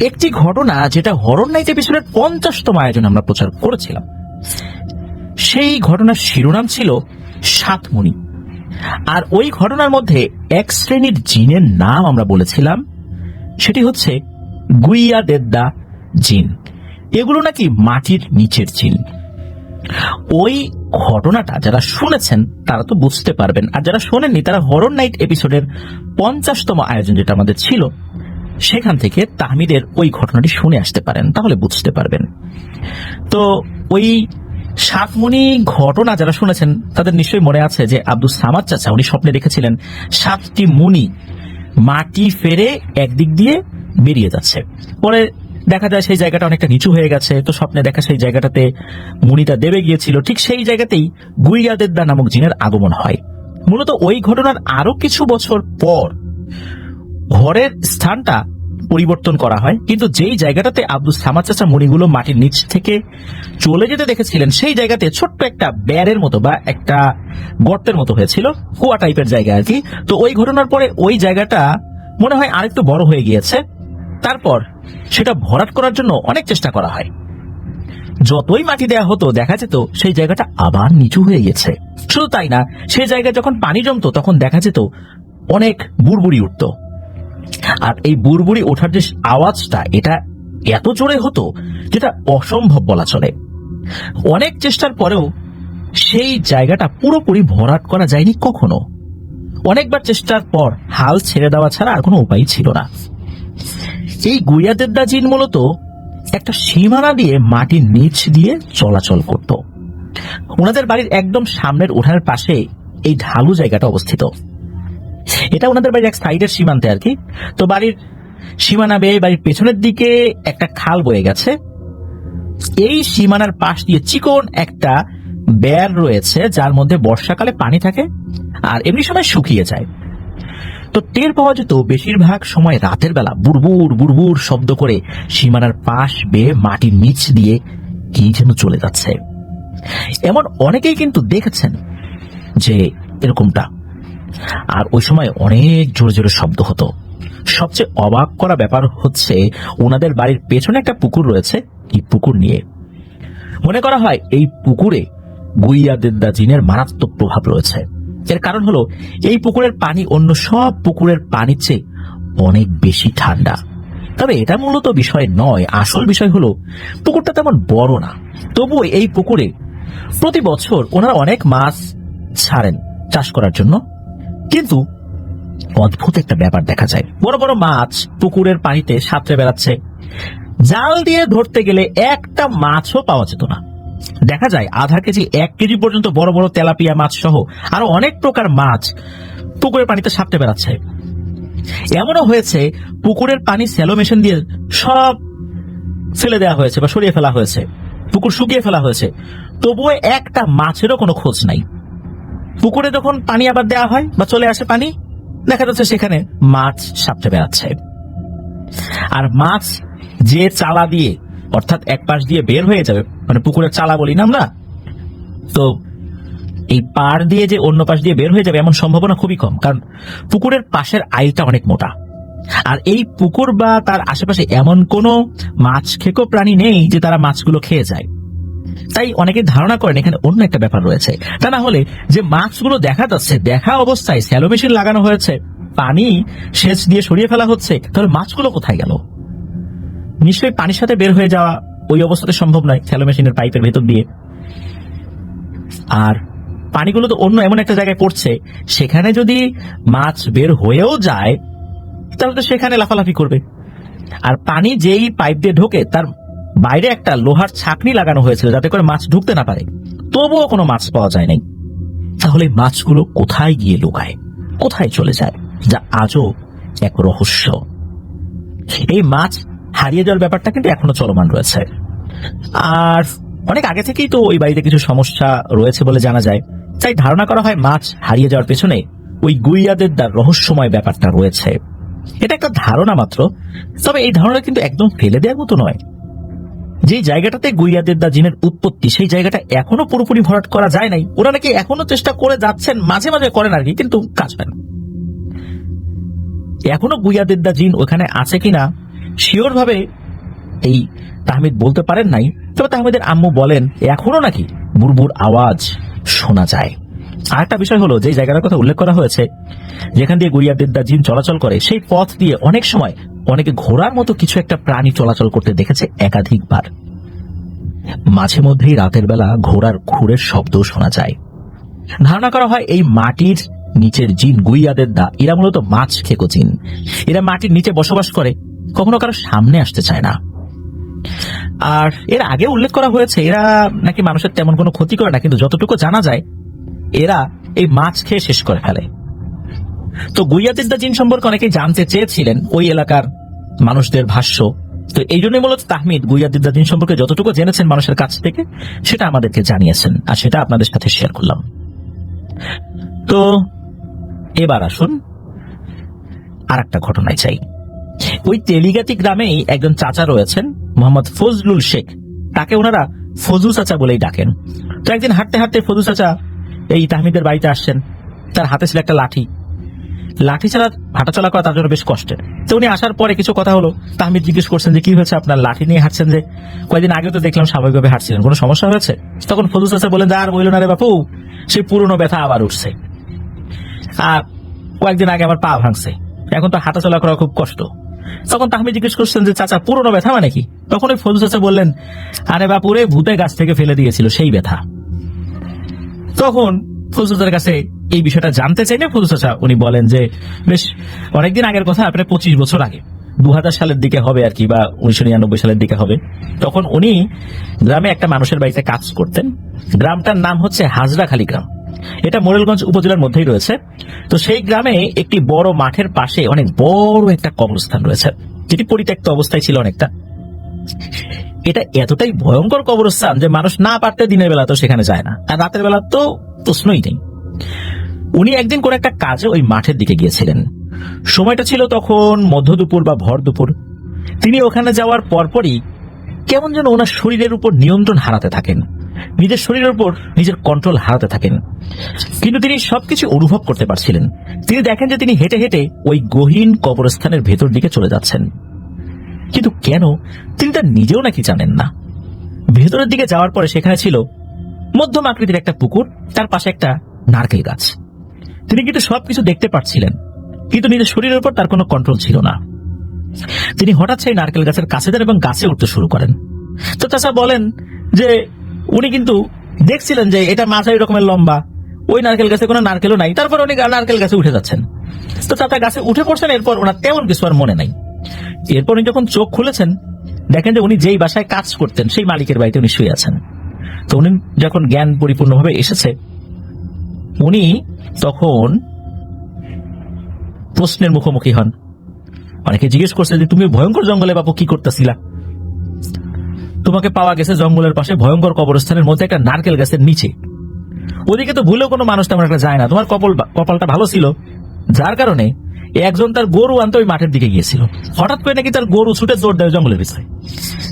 একটি ঘটনা যেটা হরর নাইট এপিসোডের 50তম আয়োজন আমরা প্রচার করেছিলাম, সেই ঘটনার শিরোনাম ছিল সাতমণি। আর ওই ঘটনার মধ্যে এক শ্রেণীর জিনের নাম আমরা বলেছিলাম, সেটি হচ্ছে গুইয়া দেদ্দা জিন। এগুলো নাকি মাটির নিচের জিন। ওই ঘটনাটা যারা শুনেছেন তারা তো বুঝতে পারবেন, আর যারা শোনেননি তারা হরর নাইট এপিসোডের 50তম আয়োজন যেটা আমাদের ছিল সেখান থেকে তাহমিদের ওই ঘটনাটি শুনে আসতে পারেন, তাহলে বুঝতে পারবেন। তো ওই সাতমণি ঘটনা যারা শুনেছেন তাদের নিশ্চয়ই মনে আছে যে আব্দুস সামাদ চাচা উনি স্বপ্নে দেখেছিলেন 7টি মুনি মাটি ফেরে একদিক দিয়ে বেরিয়ে যাচ্ছে। পরে দেখা যায় সেই জায়গাটা অনেকটা নিচু হয়ে গেছে, তো স্বপ্নে দেখা সেই জায়গাটাতে মুনিটা দেবে গিয়েছিল। ঠিক সেই জায়গাতেই গুইয়া দেদ্দা নামক জিনের আগমন হয়। মূলত ওই ঘটনার আরো কিছু বছর পর ঘরের স্থানটা পরিবর্তন করা হয়, কিন্তু যেই জায়গাটাতে আব্দুস সামাদ চাচা মুনিগুলো মাটির নিচ থেকে চলে যেতে দেখেছিলেন সেই জায়গাতে ছোট্ট একটা ব্যারের মতো বা একটা গর্তের মতো হয়েছিল, কুয়া টাইপের জায়গা আর কি। তো ওই ঘটনার পরে ওই জায়গাটা মনে হয় আরেকটু বড় হয়ে গিয়েছে। তারপর সেটা ভরাট করার জন্য অনেক চেষ্টা করা হয়। যতই মাটি দেয়া হতো দেখা যেত সেই জায়গাটা আবার নিচু হয়ে গেছে। শুধু তাই না, সেই জায়গায় যখন পানি জমতো তখন দেখা যেত অনেক বুড়বুড়ি উঠত। আর এই বুড়বুড়ি ওঠার যে আওয়াজটা, এটা এত জোরে হতো যেটা অসম্ভব বলা চলে। অনেক চেষ্টার পরেও সেই জায়গাটা পুরোপুরি ভরাট করা যায়নি কখনো। অনেকবার চেষ্টার পর হাল ছেড়ে দেওয়া ছাড়া আর কোনো উপায় ছিল না। এই গুইয়া দেদ্দা জিন মূলত একটা সীমানা দিয়ে মাটির নিচ দিয়ে চলাচল করত। ওনাদের বাড়ির একদম সামনের উঠানের পাশে এই ঢালু জায়গাটা অবস্থিত। এটা ওনাদের বাড়ির এক সাইডের সীমান্তে আর কি। তো বাড়ির সীমানা বেয়ে বাড়ির পেছনের দিকে একটা খাল বয়ে গেছে। এই সীমানার পাশ দিয়ে চিকন একটা বের রয়েছে, যার মধ্যে বর্ষাকালে পানি থাকে আর এমনি সময় শুকিয়ে যায়। তো টের পাওয়া যেত বেশিরভাগ সময় রাতের বেলা বুড়বুড় বুড়বুড় শব্দ করে সীমানার পাশ বেয়ে মাটির নিচ দিয়ে কি যেন চলে যাচ্ছে। এমন অনেকেই কিন্তু দেখেছেন যে এরকমটা। আর ওই সময় অনেক জোরে জোরে শব্দ হতো। সবচেয়ে অবাক করা ব্যাপার হচ্ছে ওনাদের বাড়ির পেছনে একটা পুকুর রয়েছে। এই পুকুর নিয়ে মনে করা হয় এই পুকুরে গুইয়া দেদ্দা জিনের মারাত্মক প্রভাব রয়েছে। এর কারণ হলো এই পুকুরের পানি অন্য সব পুকুরের পানির চেয়ে অনেক বেশি ঠান্ডা। তবে এটা মূলত বিষয় নয়, আসল বিষয় হলো পুকুরটা তেমন বড় না, তবুও এই পুকুরে প্রতি বছর ওনারা অনেক মাছ ছাড়েন চাষ করার জন্য। কিন্তু অদ্ভুত একটা ব্যাপার দেখা যায়, বড় বড় মাছ পুকুরের পানিতে সাঁতরে বেড়াচ্ছে। জাল দিয়ে ধরতে গেলে একটা মাছও পাওয়া যেত না। দেখা যায় আধা কেজি 1 কেজি পর্যন্ত বড় বড় তেলাপিয়া মাছ সহ আরো অনেক প্রকার মাছ পুকুরের পানিতে সাঁতরে বেড়াচ্ছে। এমনও হয়েছে পুকুরের পানি স্যালো মেশিন দিয়ে সব ফেলে দেওয়া হয়েছে বা সরিয়ে ফেলা হয়েছে, পুকুর শুকিয়ে ফেলা হয়েছে, তবুও একটা মাছেরও কোনো খোঁজ নাই। পুকুরে যখন পানি আবার দেওয়া হয় বা চলে আসে পানি, দেখা যাচ্ছে সেখানে মাছ সাঁতরে বেড়াচ্ছে। আর মাছ যে চালা দিয়ে, অর্থাৎ এক পাশ দিয়ে বের হয়ে যাবে, মানে পুকুরের চালা বলি না আমরা, তো এই পাড় দিয়ে যে অন্য পাশ দিয়ে বের হয়ে যাবে এমন সম্ভাবনা খুবই কম, কারণ পুকুরের পাশের আইলটা অনেক মোটা। আর এই পুকুর বা তার আশেপাশে এমন কোনো মাছ খেকো প্রাণী নেই যে তারা মাছগুলো খেয়ে যায়। তাই অনেকে ধারণা করেন এখানে অন্য একটা ব্যাপার রয়েছে। তা না হলে যে মাছগুলো দেখা যাচ্ছে, দেখা অবস্থায় স্যালো মেশিন লাগানো হয়েছে, পানি সেচ দিয়ে সরিয়ে ফেলা হচ্ছে, তাহলে মাছগুলো কোথায় গেল? নিশ্চয়ই পানির সাথে বের হয়ে যাওয়া ওই অবস্থাতে সম্ভব নয় স্যালো মেশিনের পাইপের ভেতর দিয়ে। আর পানিগুলো তো অন্য এমন একটা জায়গায় পড়ছে, সেখানে যদি মাছ বের হয়েও যায় তাহলে তো সেখানে লাফালাফি করবে। আর পানি যেই পাইপ দিয়ে ঢোকে তার বাইরে একটা লোহার ছাকনি লাগানো হয়েছিল যাতে করে মাছ ঢুকতে না পারে, তবুও কোনো মাছ পাওয়া যায় নাই। তাহলে মাছগুলো কোথায় গিয়ে লুকায়, কোথায় চলে যায়, যা আজও এক রহস্য। এই মাছ হারিয়ে যাওয়ার ব্যাপারটা কিন্তু এখনো চলমান রয়েছে। আর অনেক আগে থেকেই তো ওই বাড়িতে কিছু সমস্যা রয়েছে বলে জানা যায়। তাই ধারণা করা হয় মাছ হারিয়ে যাওয়ার পেছনে ওই গুইয়াদের রহস্যময় ব্যাপারটা রয়েছে। এটা একটা ধারণা মাত্র, তবে এই ধারণা কিন্তু একদম ফেলে দেওয়ার মতো নয়। যে জায়গাটাতে গুইয়াদের জিনের উৎপত্তি, সেই জায়গাটা এখনো পুরোপুরি ভরাট করা যায় নাই। ওরা নাকি এখনো চেষ্টা করে যাচ্ছেন, মাঝে মাঝে করেন আর কি, কিন্তু কাজ হয় না। এখনো গুইয়াদের জিন ওখানে আছে কিনা শিওর ভাবে এই তাহমিদ বলতে পারেন নাই। তবে তাহমিদের আম্মু বলেন এখনো নাকি বুড়বুড় আওয়াজ শোনা যায়। আর একটা বিষয় হলো, যে জায়গাটার কথা উল্লেখ করা হয়েছে যেখান দিয়ে গুইয়াদের জিন চলাচল করে, সেই পথ দিয়ে অনেক সময় অনেকে ঘোড়ার মতো কিছু একটা প্রাণী চলাচল করতে দেখেছে একাধিকবার। মাঝে মধ্যেই রাতের বেলা ঘোড়ার খুরের শব্দ শোনা যায়। ধারণা করা হয় এই মাটির নিচের জিন গুইয়াদের এরা মূলত মাছ খেকো জিন। এরা মাটির নিচে বসবাস করে, কখনো কারো সামনে আসতে চায় না। আর এর আগে উল্লেখ করা হয়েছে এরা নাকি মানুষের তেমন কোনো ক্ষতি করে না, কিন্তু যতটুকু জানা যায় এরা এই মাছ খেয়ে শেষ করে ফেলে। তো গুইয়াদের জিন সম্পর্কে অনেকেই জানতে চেয়েছিলেন ওই এলাকার মানুষদের ভাষ্য। তো এই জন্যই মূলত তাহমিদ গুইয়াদের জিন সম্পর্কে যতটুকু জেনেছেন মানুষের কাছ থেকে সেটা আমাদেরকে জানিয়েছেন, আর সেটা আপনাদের সাথে শেয়ার করলাম। তো এবার আসুন আর একটা ঘটনায় চাই। ওই তেলিগাতি গ্রামেই একজন চাচা রয়েছেন, মোহাম্মদ ফজলুল শেখ। তাকে ওনারা ফজু চাচা বলেই ডাকেন। তো একদিন হাঁটতে হাঁটতে ফজু চাচা এই তাহমিদের বাড়িতে আসছেন। তার হাতে ছিল একটা লাঠি। লাঠি ছাড়া হাঁটাচলা করা তার জন্য বেশ কষ্টের। তো উনি আসার পরে কিছু কথা হলো। তাহমিদ জিজ্ঞেস করছেন যে কি হয়েছে, আপনার লাঠি নিয়ে হাঁটছেন যে? কয়েকদিন আগে তো দেখলাম স্বাভাবিকভাবে হাঁটছিলেন, কোনো সমস্যা হয়েছে? তখন ফজু চাচা বলেন আর বলল না রে বাপু, সেই পুরনো ব্যথা আবার উঠছে। আর কয়েকদিন আগে আমার পা ভাঙছে, এখন তো হাঁটাচলা করা খুব কষ্ট। তখন তাহমিদ জিজ্ঞেস করছেন যে চাচা পুরনো ব্যথা মানে কি? তখন ওই ফজু চাচা বললেন আরে বাপুরে, ভূতে গাছ থেকে ফেলে দিয়েছিল সেই ব্যথা। তখন ফজু চাচার কাছে এই বিষয়টা জানতে চাইলে ফজু চাচা উনি বলেন যে বেশ অনেকদিন আগের কথা, প্রায় 25 বছর আগে, 2000 সালের দিকে হবে আর কি, বা 1999 সালের দিকে হবে। তখন উনি গ্রামে একটা মানুষের বাড়িতে কাজ করতেন। গ্রামটার নাম হচ্ছে হাজরাখালী গ্রাম। এটা মোরেলগঞ্জ উপজেলার মধ্যেই রয়েছে। তো সেই গ্রামে একটি বড় মাঠের পাশে অনেক বড় একটা কবরস্থান রয়েছে, যেটি পরিত্যক্ত অবস্থায় ছিল অনেকটা। এটা এতটাই ভয়ঙ্কর কবরস্থান যে মানুষ না পারতে দিনের বেলা তো সেখানে যায় না, আর রাতের বেলা তো প্রশ্নই নেই। উনি একদিন করে একটা কাজে ওই মাঠের দিকে গিয়েছিলেন। সময়টা ছিল তখন মধ্য দুপুর বা ভর দুপুর। তিনি ওখানে যাওয়ার পরপরই কেমন যেন ওনার শরীরের উপর নিয়ন্ত্রণ হারাতে থাকেন, নিজের শরীরের উপর নিজের কন্ট্রোল হারাতে থাকেন। কিন্তু তিনি সবকিছু অনুভব করতে পারছিলেন। তিনি দেখেন যে তিনি হেঁটে হেঁটে ওই গহীন কবরস্থানের ভেতর দিকে চলে যাচ্ছেন, কিন্তু কেন তিনি তা নিজেও নাকি জানেন না। ভেতরের দিকে যাওয়ার পরে সেখানে ছিল মধ্যম আকৃতির একটা পুকুর, তার পাশে একটা নারকেল গাছ। তিনি কিন্তু সবকিছু দেখতে পাচ্ছিলেন, কিন্তু নিজের শরীরের উপর তার কোনো কন্ট্রোল ছিল না। তিনি হঠাৎ সেই নারকেল গাছের কাছে যান এবং গাছে উঠতে শুরু করেন। তো চাচা বলেন যে উনি কিন্তু দেখছিলেন যে এটা মাঝারি রকমের লম্বা, ওই নারকেল গাছে কোনো নারকেলও নাই, তারপর উনি নারকেল গাছে উঠে যাচ্ছেন। তো চাচা গাছে উঠে পড়ছেন, এরপর ওনার তেমন কিছু আর মনে নাই। এরপর উনি যখন চোখ খুলেছেন দেখেন যে উনি যেই বাসায় কাজ করতেন সেই মালিকের বাড়িতে উনি শুয়ে আছেন। তো উনি যখন জ্ঞান পরিপূর্ণভাবে এসেছে, উনি তখন প্রশ্নের মুখোমুখি হন। অনেকে জিজ্ঞেস করছে যে তুমি ভয়ঙ্কর জঙ্গলে বাপু কি করতেছিলা? তোমাকে পাওয়া গেছে জঙ্গলের পাশে ভয়ঙ্কর কবরস্থানের মধ্যে একটা নারকেল গাছের নিচে। ওদিকে তো ভুলেও কোনো মানুষ তেমন একটা যায় না, তোমার কপালটা ভালো ছিল, যার কারণে একজন তার গরু আনতে ওই মাঠের দিকে গিয়েছিল। হঠাৎ করে নাকি তার গরু ছুটে জোর দেয় জঙ্গলের ভিতরে।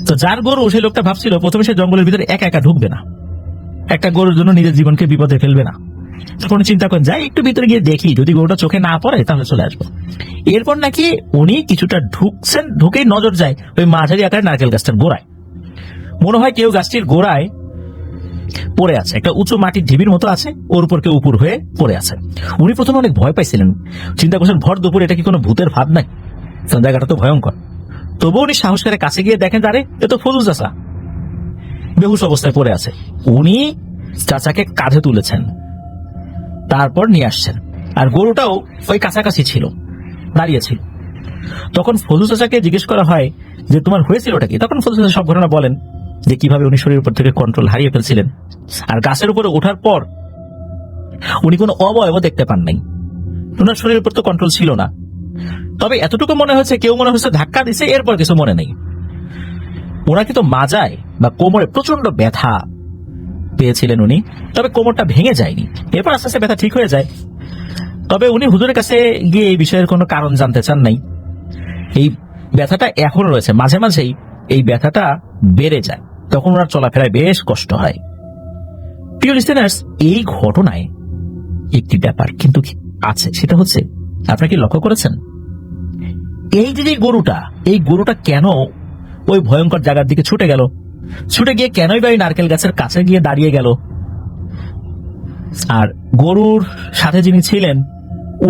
তো যার গরু, সেই লোকটা ভাবছিল প্রথমে সে জঙ্গলের ভিতরে একা একা ঢুকবে না, একটা গরুর জন্য নিজের জীবনকে বিপদে ফেলবে না। তখন চিন্তা করেন যাই একটু ভিতরে গিয়ে দেখি, যদি গরুটা চোখে না পড়ে তাহলে চলে আসবো। এরপর নাকি উনি কিছুটা ঢুকছেন, ঢুকেই নজর যায় ওই মাঝারি আকারের নারকেল গাছটার গোড়ায়। মনে হয় কেউ গাছটির গোড়ায় পড়ে আছে, একটা উঁচু মাটির ঢিবির মতো আছে, ওর উপর কেউ উপর হয়ে পড়ে আছে। উনি প্রথমে অনেক ভয় পাইছিলেন, চিন্তা করছেন ভর দুপুর এটা কি কোনো ভূতের ভাব নাই, জায়গাটা তো ভয়ঙ্কর। তবু উনি সাহস করে কাছে গিয়ে দেখেন আরে এ তো ফজল চাচা বেহুশ অবস্থায় পড়ে আছে। উনি চাচাকে কাঁধে তুলেছেন, তারপর নিয়ে আসছেন, আর গরুটাও ওই কাছাকাছি ছিল, দাঁড়িয়েছিল। তখন ফজল চাচাকে জিজ্ঞেস করা হয় যে তোমার হয়েছিলটা কি? তখন ফজল চাচা সব ঘটনা বলেন যে কিভাবে উনি শরীরের উপর থেকে কন্ট্রোল হারিয়ে ফেলছিলেন, আর গাছের উপরে ওঠার পর উনি কোনো অবয়ব দেখতে পান নাই, ওনার শরীরের উপর তো কন্ট্রোল ছিল না। তবে এতটুকু মনে হচ্ছে কেউ মনে হচ্ছে ধাক্কা দিছে, এরপর কিছু মনে নেই। ওনার কিন্তু মাজায় বা কোমরে প্রচন্ড ব্যথা পেয়েছিলেন উনি, তবে কোমরটা ভেঙে যায়নি, এরপর আস্তে আস্তে ব্যথা ঠিক হয়ে যায়। তবে উনি হুজুরের কাছে গিয়ে এই বিষয়ের কোনো কারণ জানতে চান নাই। এই ব্যথাটা এখনো রয়েছে, মাঝে মাঝেই এই ব্যথাটা বেড়ে যায়, তখন ওনার চলাফেরায় বেশ কষ্ট হয়। প্রিয় লিসেনার্স, এই ঘটনায় একটি ব্যাপার কিন্তু আছে, সেটা হচ্ছে আপনারা কি লক্ষ্য করেছেন এই যে গরুটা, এই গরুটা কেন ওই ভয়ঙ্কর জায়গার দিকে ছুটে গেল? ছুটে গিয়ে কেনই বা ওই নারকেল গাছের কাছে গিয়ে দাঁড়িয়ে গেল? আর গরুর সাথে যিনি ছিলেন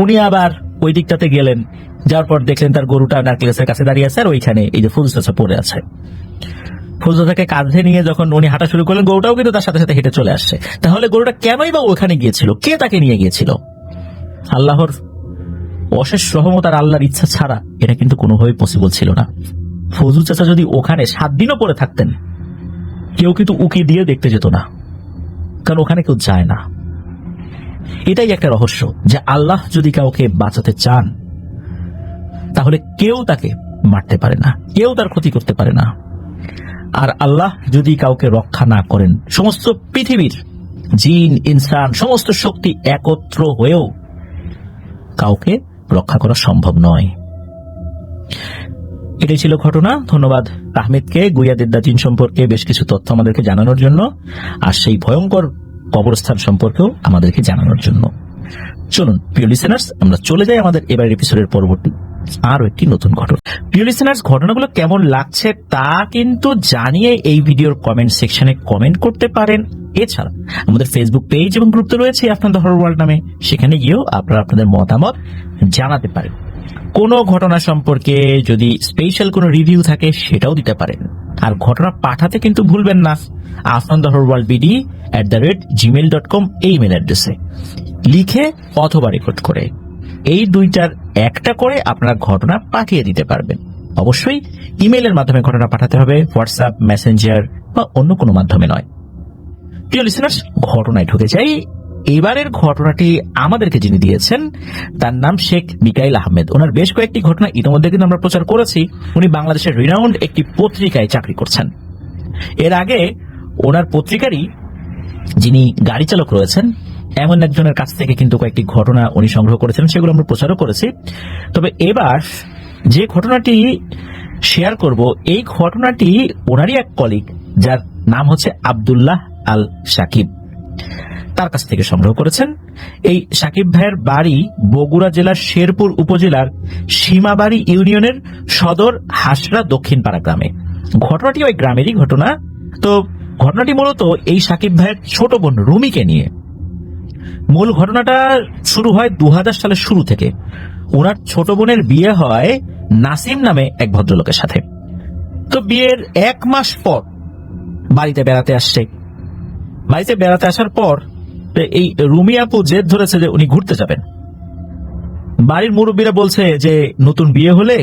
উনি আবার ওই দিকটাতে গেলেন, যাওয়ার পর দেখলেন তার গরুটা নারকেল গাছের কাছে দাঁড়িয়ে আছে, আর ওইখানে এই যে ফজল চাচা পড়ে আছে। ফজল চাচাকে কাঁধে নিয়ে যখন উনি হাঁটা শুরু করলেন, গরুটাও কিন্তু তার সাথে সাথে হেঁটে চলে আসছে। তাহলে গরুটা কেনই বা ওখানে গিয়েছিল? কে তাকে নিয়ে গিয়েছিল? আল্লাহর অশেষ রহমত আর আল্লাহর ইচ্ছা ছাড়া এটা কিন্তু কোনোভাবেই পসিবল ছিল না। ফজল চাচা যদি ওখানে 7 দিনও পড়ে থাকতেন, কেউ কিন্তু উকি দিয়ে দেখতে যেত না, কারণ ওখানে কেউ যায় না। এটাই একটা রহস্য যে আল্লাহ যদি কাউকে বাঁচাতে চান তাহলে কেউ তাকে মারতে পারে না, কেউ তার ক্ষতি করতে পারে না। আর আল্লাহ যদি কাউকে রক্ষা না করেন, সমস্ত পৃথিবীর জিন ইনসান সমস্ত শক্তি একত্র হয়েও কাউকে রক্ষা করা সম্ভব নয়। এটাই ছিল ঘটনা। ধন্যবাদ আহমেদকে গুইয়াদিদ্দা জিন সম্পর্কে বেশ কিছু তথ্য আমাদেরকে জানানোর জন্য, আর সেই ভয়ঙ্কর কবরস্থান সম্পর্কেও আমাদেরকে জানানোর জন্য। চলুন প্রিয় লিসেনার্স, আমরা চলে যাই আমাদের এবারের এপিসোডের পরবর্তী আরো একটি নতুন ঘটনা। প্রিয় লিসেনার্স, ঘটনাগুলো কেমন লাগছে তা কিন্তু জানিয়ে এই ভিডিওর কমেন্ট সেকশনে কমেন্ট করতে পারেন। এছাড়া আমাদের ফেসবুক পেজ এবং গ্রুপ তো রয়েছে আফনান দ্য হরর ওয়ার্ল্ড নামে, সেখানে গিয়েও আপনারা আপনাদের মতামত জানাতে পারেন। কোনো ঘটনা সম্পর্কে যদি স্পেশাল কোনো রিভিউ থাকে সেটাও দিতে পারেন। আর ঘটনা পাঠাতে কিন্তু ভুলবেন না afnanthehorrorworldbd@gmail.com এই ইমেল অ্যাড্রেসে লিখে অথবা রেকর্ড করে, এই দুইটার একটা করে আপনারা ঘটনা পাঠিয়ে দিতে পারবেন। অবশ্যই ইমেলের মাধ্যমে ঘটনা পাঠাতে হবে, হোয়াটসঅ্যাপ, মেসেঞ্জার বা অন্য কোনো মাধ্যমে নয়। প্রিয় লিসেনার্স, ঘটনায় ঢুকে যাই। এবারের ঘটনাটি আমাদেরকে যিনি দিয়েছেন তার নাম শেখ মিকাইল আহমেদ। ওনার বেশ কয়েকটি ঘটনা ইতিমধ্যে কিন্তু আমরা প্রচার করেছি। উনি বাংলাদেশের রিনাউন্ড একটি পত্রিকায় চাকরি করছেন। এর আগে ওনার পত্রিকারই যিনি গাড়ি চালক রয়েছেন এমন একজনের কাছ থেকে কিন্তু কয়েকটি ঘটনা উনি সংগ্রহ করেছেন, সেগুলো আমরা প্রচারও করেছি। তবে এবার যে ঘটনাটি শেয়ার করব, এই ঘটনাটি ওনারই এক কলিগ যার নাম হচ্ছে আব্দুল্লাহ আল সাকিব, তার কাছ থেকে সংগ্রহ করেছেন। এই সাকিব ভাইয়ের বাড়ি বগুড়া জেলার শেরপুর উপজেলার সীমাবাড়ি ইউনিয়নের সদর হাসরা দক্ষিণ পাড়া গ্রামে। ঘটনাটি ওই গ্রামেরই ঘটনা। তো ঘটনাটি মূলত এই সাকিব ভাইয়ের ছোট বোন রুমিকে নিয়ে। মূল ঘটনাটা শুরু হয় 2000 সালের শুরু থেকে। ওনার ছোট বোনের বিয়ে হয় নাসিম নামে এক ভদ্রলোকের সাথে। তো বিয়ের 1 মাস পর বাড়িতে বেড়াতে আসছে। বাড়িতে বেড়াতে আসার পর এই রুমি আপু জেদ ধরেছে যে উনি ঘুরতে যাবেন। বাড়ির মুরব্বীরা বলছে যে নতুন বিয়ে হলে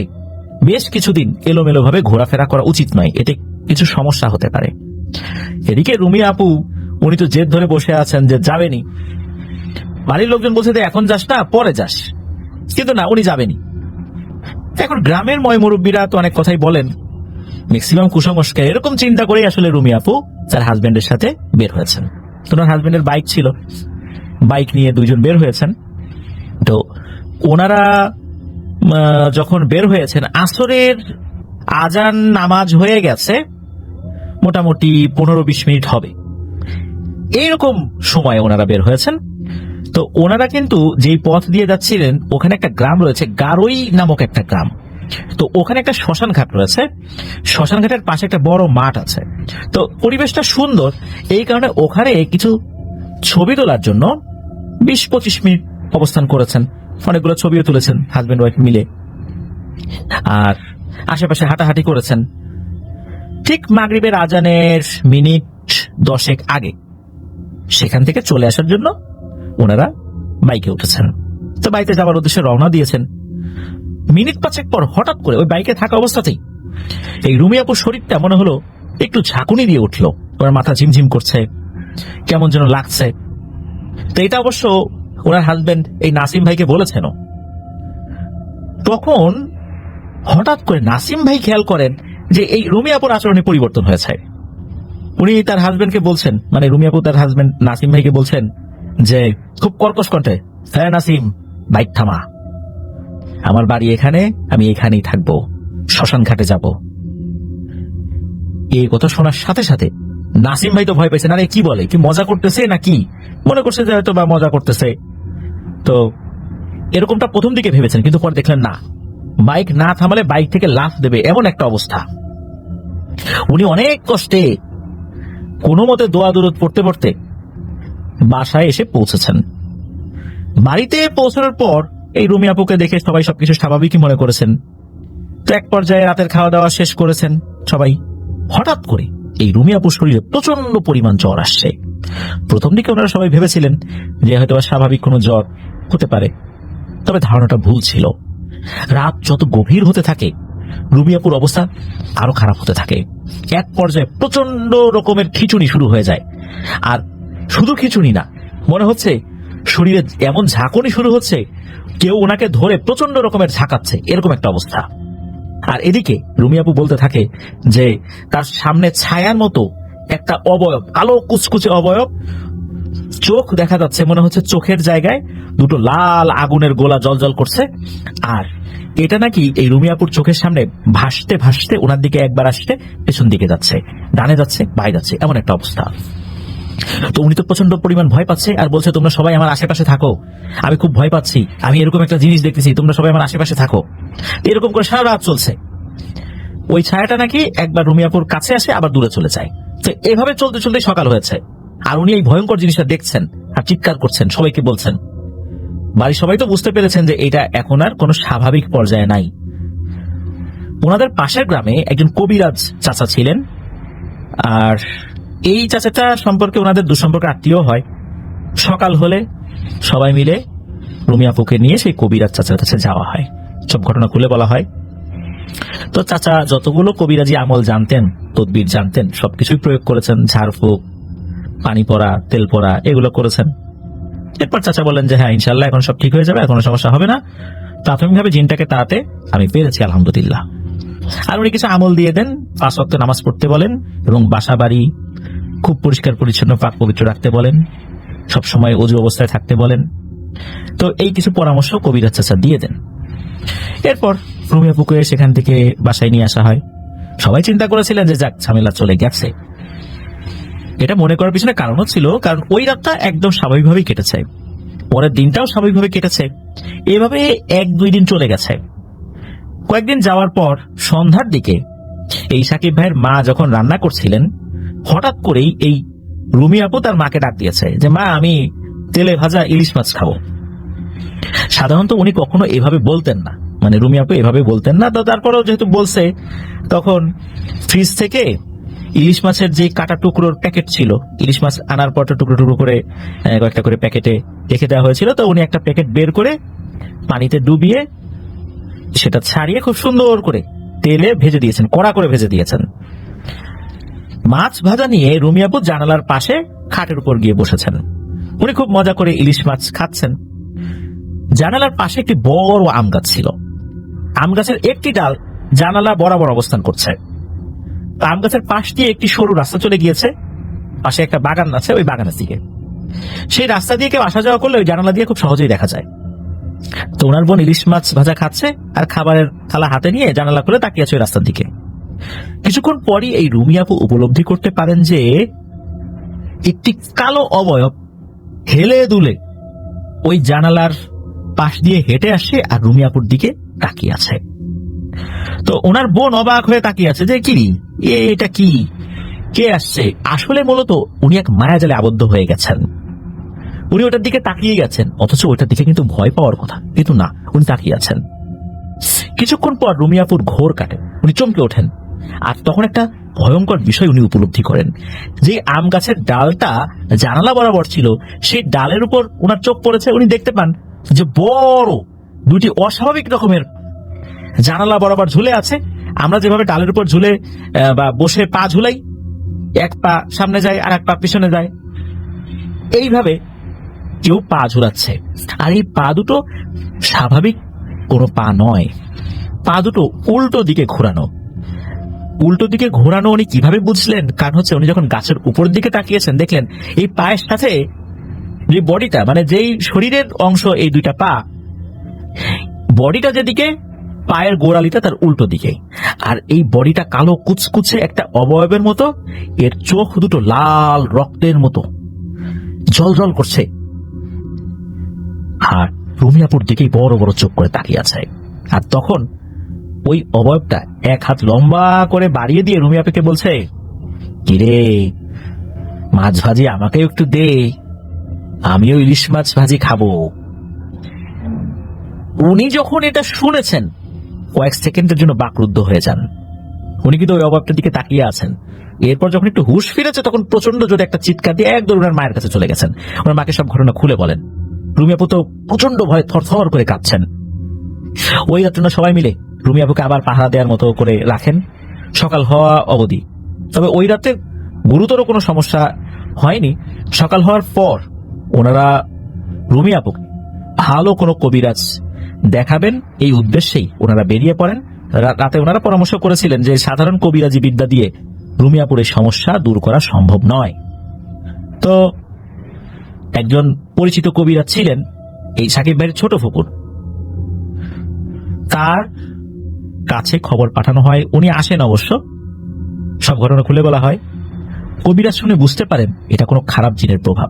বেশ কিছুদিন এলোমেলো ভাবে ঘোরাফেরা করা উচিত নয়, এতে কিছু সমস্যা হতে পারে। এদিকে রুমি আপু উনি তো জেদ ধরে বসে আছেন যে যাবেনি। বাড়ির লোকজন বলছে যে এখন যাস না, পরে যাস, কিন্তু না, উনি যাবেনি। এখন গ্রামের ময় মুরব্বীরা তো অনেক কথাই বলেন, ম্যাক্সিমাম কুসংস্কার, এরকম চিন্তা করেই আসলে রুমি আপু তার হাজবেন্ডের সাথে বের হয়েছেন। তোমার হাজবেন্ডের বাইক ছিল, বাইক নিয়ে দুইজন বের হয়েছেন। তো ওনারা যখন বের হয়েছেন, আসরের আজান নামাজ হয়ে গেছে, মোটামুটি 15-20 মিনিট হবে, এইরকম সময় ওনারা বের হয়েছেন। তো ওনারা কিন্তু যেই পথ দিয়ে যাচ্ছিলেন, ওখানে একটা গ্রাম রয়েছে, গারোই নামক একটা গ্রাম। তো ওখানে একটা শ্মশান ঘাট রয়েছে, শ্মশান ঘাটের পাশে একটা বড় মাঠ আছে। তো পরিবেশটা সুন্দর, এই কারণে ওখানে কিছু ছবি তোলার জন্য 20-25 মিনিট অবস্থান করেছেন। অনেকগুলো ছবিও তুলেছেন হাজবেন্ড ওয়াইফ মিলে, আর আশেপাশে হাঁটাহাঁটি করেছেন। ঠিক মাগরিবের আজানের মিনিট 10 আগে সেখান থেকে চলে আসার জন্য ওনারা বাইকে উঠেছেন। তো বাইকে যাওয়ার উদ্দেশ্যে রওনা দিয়েছেন। মিনিট 5 পর হঠাৎ করে ওই বাইকে থাকা অবস্থাতেই এই রুমি আপুর শরীরটা মনে হলো একটু ঝাঁকুনি দিয়ে উঠলো, ওনার মাথা ঝিমঝিম করছে, কেমন যেন লাগছে। তো এটা অবশ্য ওনার হাজবেন্ড এই নাসিম ভাইকে বলেছেন। তখন হঠাৎ করে নাসিম ভাই খেয়াল করেন যে এই রুমি আপুর আচরণে পরিবর্তন হয়েছে। উনি তার হাজবেন্ডকে বলছেন, মানে রুমি আপু তার হাজবেন্ড নাসিম ভাইকে বলছেন যে খুব কর্কশ কণ্ঠে, হ্যাঁ নাসিম, বাইক থামা, আমার বাড়ি এখানে, আমি এখানেই থাকবো, শ্মশান ঘাটে যাব। এই কথা শোনার সাথে সাথে নাসিম ভাই তো ভয় পেয়েছেন, আরে কি বলে, কি মজা করতেছে না কি, মনে করছে যে হয়তো বা মজা করতেছে। তো এরকমটা প্রথম দিকে ভেবেছেন, কিন্তু পরে দেখলেন না, বাইক না থামালে বাইক থেকে লাফ দেবে এমন একটা অবস্থা। উনি অনেক কষ্টে কোনো মতে দোয়া দুরুদ পড়তে পড়তে বাসায় এসে পৌঁছেছেন। বাড়িতে পৌঁছানোর পর এই রুমি আপুকে দেখে সবাই সবকিছু স্বাভাবিকই মনে করেছেন। তো এক পর্যায়ে রাতের খাওয়া দাওয়া শেষ করেছেন সবাই। হঠাৎ করে এই রুমি আপুর শরীরে প্রচন্ড পরিমাণ জ্বর আসছে। প্রথম দিকে ওনারা সবাই ভেবেছিলেন যে হয়তো স্বাভাবিক কোনো জ্বর হতে পারে, তবে ধারণাটা ভুল ছিল। রাত যত গভীর হতে থাকে, রুমি আপুর অবস্থা আরো খারাপ হতে থাকে। এক পর্যায়ে প্রচন্ড রকমের খিঁচুনি শুরু হয়ে যায়। আর শুধু খিঁচুনি না, মনে হচ্ছে শরীরে এমন ঝাঁকুনি শুরু হচ্ছে, কেউ ওনাকে ধরে প্রচন্ড রকমের ঝাঁকাচ্ছে, এরকম একটা অবস্থা। আর এদিকে রুমি আপু বলতে থাকে যে তার সামনে ছায়ার মতো একটা অবয়ব, আলো কুচকুচে অবয়ব, চোখ দেখা যাচ্ছে, মনে হচ্ছে চোখের জায়গায় দুটো লাল আগুনের গোলা জ্বলজ্বল করছে। আর এটা নাকি এই রুমি আপুর চোখের সামনে ভাসতে ভাসতে ওনার দিকে একবার আসছে, পেছন দিকে যাচ্ছে, ডানে যাচ্ছে, বাঁয়ে যাচ্ছে, এমন একটা অবস্থা। তো উনি তো প্রচন্ড পরিমাণ ভয় পাচ্ছে, আর বলছে তোমরা সবাই আমার আশেপাশে থাকো, আমি খুব ভয় পাচ্ছি, আমি এরকম একটা জিনিস দেখতেছি, তোমরা সবাই আমার আশেপাশে থাকো। এরকম করে সারা রাত চলছে। ওই ছায়াটা নাকি একবার রুমি আপুর কাছে আসে, আবার দূরে চলে যায়। তো এভাবে চলতে চলতে সকাল হয়েছে, আর উনি এই ভয়ঙ্কর জিনিসটা দেখছেন আর চিৎকার করছেন, সবাইকে বলছেন। বাড়ির সবাই তো বুঝতে পেরেছেন যে এটা এখন আর কোনো স্বাভাবিক পর্যায়ে নাই। ওনাদের পাশের গ্রামে একজন কবিরাজ চাচা ছিলেন, আর এই চাচাটা সম্পর্কে ওনাদের দুঃসম্পর্ক আত্মীয় হয়। সকাল হলে সবাই মিলে রুমি আপুকে নিয়ে সেই কবিরাজ চাচার কাছে যাওয়া হয়, সব ঘটনা খুলে বলা হয়। তো চাচা যতগুলো কবিরাজি আমল জানতেন, তদবির জানতেন, সবকিছুই প্রয়োগ করেছেন। ঝাড়ফুঁক, পানি পড়া, তেল পড়া, এগুলো করেছেন। এরপর চাচা বলেন যে হ্যাঁ ইনশাল্লাহ এখন সব ঠিক হয়ে যাবে, কোনো সমস্যা হবে না, প্রাথমিকভাবে জিনটাকে তাড়াতে আমি পেরেছি আলহামদুলিল্লাহ। আর উনি কিছু আমল দিয়ে দেন, 5 ওয়াক্ত নামাজ পড়তে বলেন, এবং বাসা বাড়ি খুব পরিষ্কার পরিচ্ছন্ন পাক পবিত্র রাখতে বলেন, সবসময় অজু অবস্থায় থাকতে বলেন। তো এই কিছু পরামর্শ কবিরাজ চাচা দিয়ে দেন। এরপর রুমি আপুকে সেখান থেকে বাসায় নিয়ে আসা হয়। সবাই চিন্তা করেছিলেন যে যাক, ঝামেলা চলে গেছে। এটা মনে করার পিছনে কারণও ছিল, কারণ ওই রাতটা একদম স্বাভাবিকভাবেই কেটেছে, পরের দিনটাও স্বাভাবিকভাবে কেটেছে। এভাবে 1-2 দিন চলে গেছে। কয়েকদিন যাওয়ার পর সন্ধ্যার দিকে এই সাকিব ভাইয়ের মা যখন রান্না করছিলেন, হঠাৎ করেই এই রুমি আপু তার মাকে ডাক দিয়েছে যে মা, আমি তেলে ভাজা ইলিশ মাছ খাবো। সাধারণত উনি কখনো এভাবে বলতেন না, মানে রুমি আপু এভাবে বলতেন না। তো তারপরেও যেহেতু বলছে, তখন ফ্রিজ থেকে ইলিশ মাছের যে কাটা টুকরোর প্যাকেট ছিল, ইলিশ মাছ আনার পর টুকরো টুকরো করে কয়েকটা করে প্যাকেটে রেখে দেওয়া হয়েছিল। তো উনি একটা প্যাকেট বের করে পানিতে ডুবিয়ে সেটা ছাড়িয়ে খুব সুন্দর করে তেলে ভেজে দিয়েছেন, কড়া করে ভেজে দিয়েছেন। মাছ ভাজা নিয়ে রুমি আপু জানালার পাশে খাটের উপর গিয়ে বসেছেন। উনি খুব মজা করে ইলিশ মাছ খাচ্ছেন। জানালার পাশে একটি বড় আম গাছ ছিল। আম গাছের একটি ডাল জানালা বরাবর অবস্থান করছে। আম গাছের পাশ দিয়ে একটি সরু রাস্তা চলে গিয়েছে, পাশে একটা বাগান আছে, ওই বাগানের দিকে। সেই রাস্তা দিয়ে কেউ আসা যাওয়া করলে ওই জানালা দিয়ে খুব সহজেই দেখা যায়। তো ওনার বোন ইলিশ মাছ ভাজা খাচ্ছে আর খাবারের থালা হাতে নিয়ে জানালা খুলে তাকিয়ে আছে ওই রাস্তার দিকে। কিছুক্ষণ পরই এই রুমি আপু উপলব্ধি করতে পারেন যে একটি কালো অবয়ব হেলে দুলে ওই জানালার পাশ দিয়ে হেঁটে আসে আর রুমি আপুর দিকে তাকিয়ে আছে। তো ওনার বোন অবাক হয়ে তাকিয়ে আছে যে কি এটা কি, কে আসছে। আসলে মূলত উনি এক মায়াজালে আবদ্ধ হয়ে গেছেন। উনি ওটার দিকে তাকিয়ে গেছেন, অথচ ওটার দিকে কিন্তু ভয় পাওয়ার কথা, কিন্তু না, উনি তাকিয়ে আছেন। কিছুক্ষণ পর রুমি আপুর ঘোর কাটে, উনি চমকে ওঠেন। আর তখন একটা ভয়ঙ্কর বিষয় উনি উপলব্ধি করেন, যে আম গাছের ডালটা জানালা বরাবর ছিল, সেই ডালের উপর ওনার চোখ পড়েছে। উনি দেখতে পান যে বড় দুটি অস্বাভাবিক রকমের জানালা বরাবর ঝুলে আছে। আমরা যেভাবে ডালের উপর ঝুলে বা বসে পা ঝুলাই, এক পা সামনে যায় আর এক পা পিছনে যায়, এইভাবে কেউ পা ঝুলাচ্ছে। আর এই পা দুটো স্বাভাবিক কোনো পা নয়, পা দুটো উল্টো দিকে ঘোরানো। উল্টো দিকে ঘোরানো উনি কিভাবে বুঝলেন? কারণ হচ্ছে উনি যখন গাছের উপর দিকে তাকিয়েছেন, দেখলেন এই পায়ের সাথে যে বডিটা, মানে যেই শরীরের অংশ এই দুইটা পা, বডিটা যেদিকে, পায়ের গোড়ালিটা তার উল্টো দিকে। আর এই বডিটা কালো কুচকুচে একটা অবয়বের মতো, এর চোখ দুটো লাল রক্তের মতো জল জল করছে। আর রুমি আপুর দিকেই বড় বড় চোখ করে তাকিয়ে আছে। আর তখন ওই অবয়বটা এক হাত লম্বা করে বাড়িয়ে দিয়ে রুমি আপুকে বলছে, কিরে, মাছ ভাজি আমাকে একটু দে, আমিও ইলিশ মাছ ভাজি খাবো। উনি যখন এটা শুনেছেন, কয়েক সেকেন্ডের জন্য বাকরুদ্ধ হয়ে যান। উনি কিন্তু ওই অবয়বটার দিকে তাকিয়ে আছেন। এরপর যখন একটু হুঁশ ফিরেছে, তখন প্রচন্ড জোরে একটা চিৎকার দিয়ে একদম ওনার মায়ের কাছে চলে গেছেন। ওনার মাকে সব ঘটনা খুলে বলেন। রুমি আপু তো প্রচন্ড ভয়ে থরথর করে কাঁদছেন। ওই রাত্রে সবাই মিলে রুমি আপুকে আবার পাহারা দেওয়ার মতো করে রাখেন, সকাল হওয়া অবধি। তবে ওই রাতে গুরুতর কোনো সমস্যা হয়নি। সকাল হওয়ার পর ওনারা রুমি আপুকে ভালো কোনো কবিরাজ দেখাবেন, এই উদ্দেশ্যেই ওনারা বেরিয়ে পড়েন। রাতে ওনারা পরামর্শ করেছিলেন যে সাধারণ কবিরাজি বিদ্যা দিয়ে রুমি আপুর এই সমস্যা দূর করা সম্ভব নয়। তো একজন পরিচিত কবিরাজ ছিলেন এই সাকিব ভাইয়ের ছোট ফুপুর, তার কাছে খবর পাঠানো হয়। উনি আসেন, অবশ্য সব ঘটনা খুলে বলা হয়। কবিরাজ শুনে বুঝতে পারেন এটা কোনো খারাপ জিনের প্রভাব।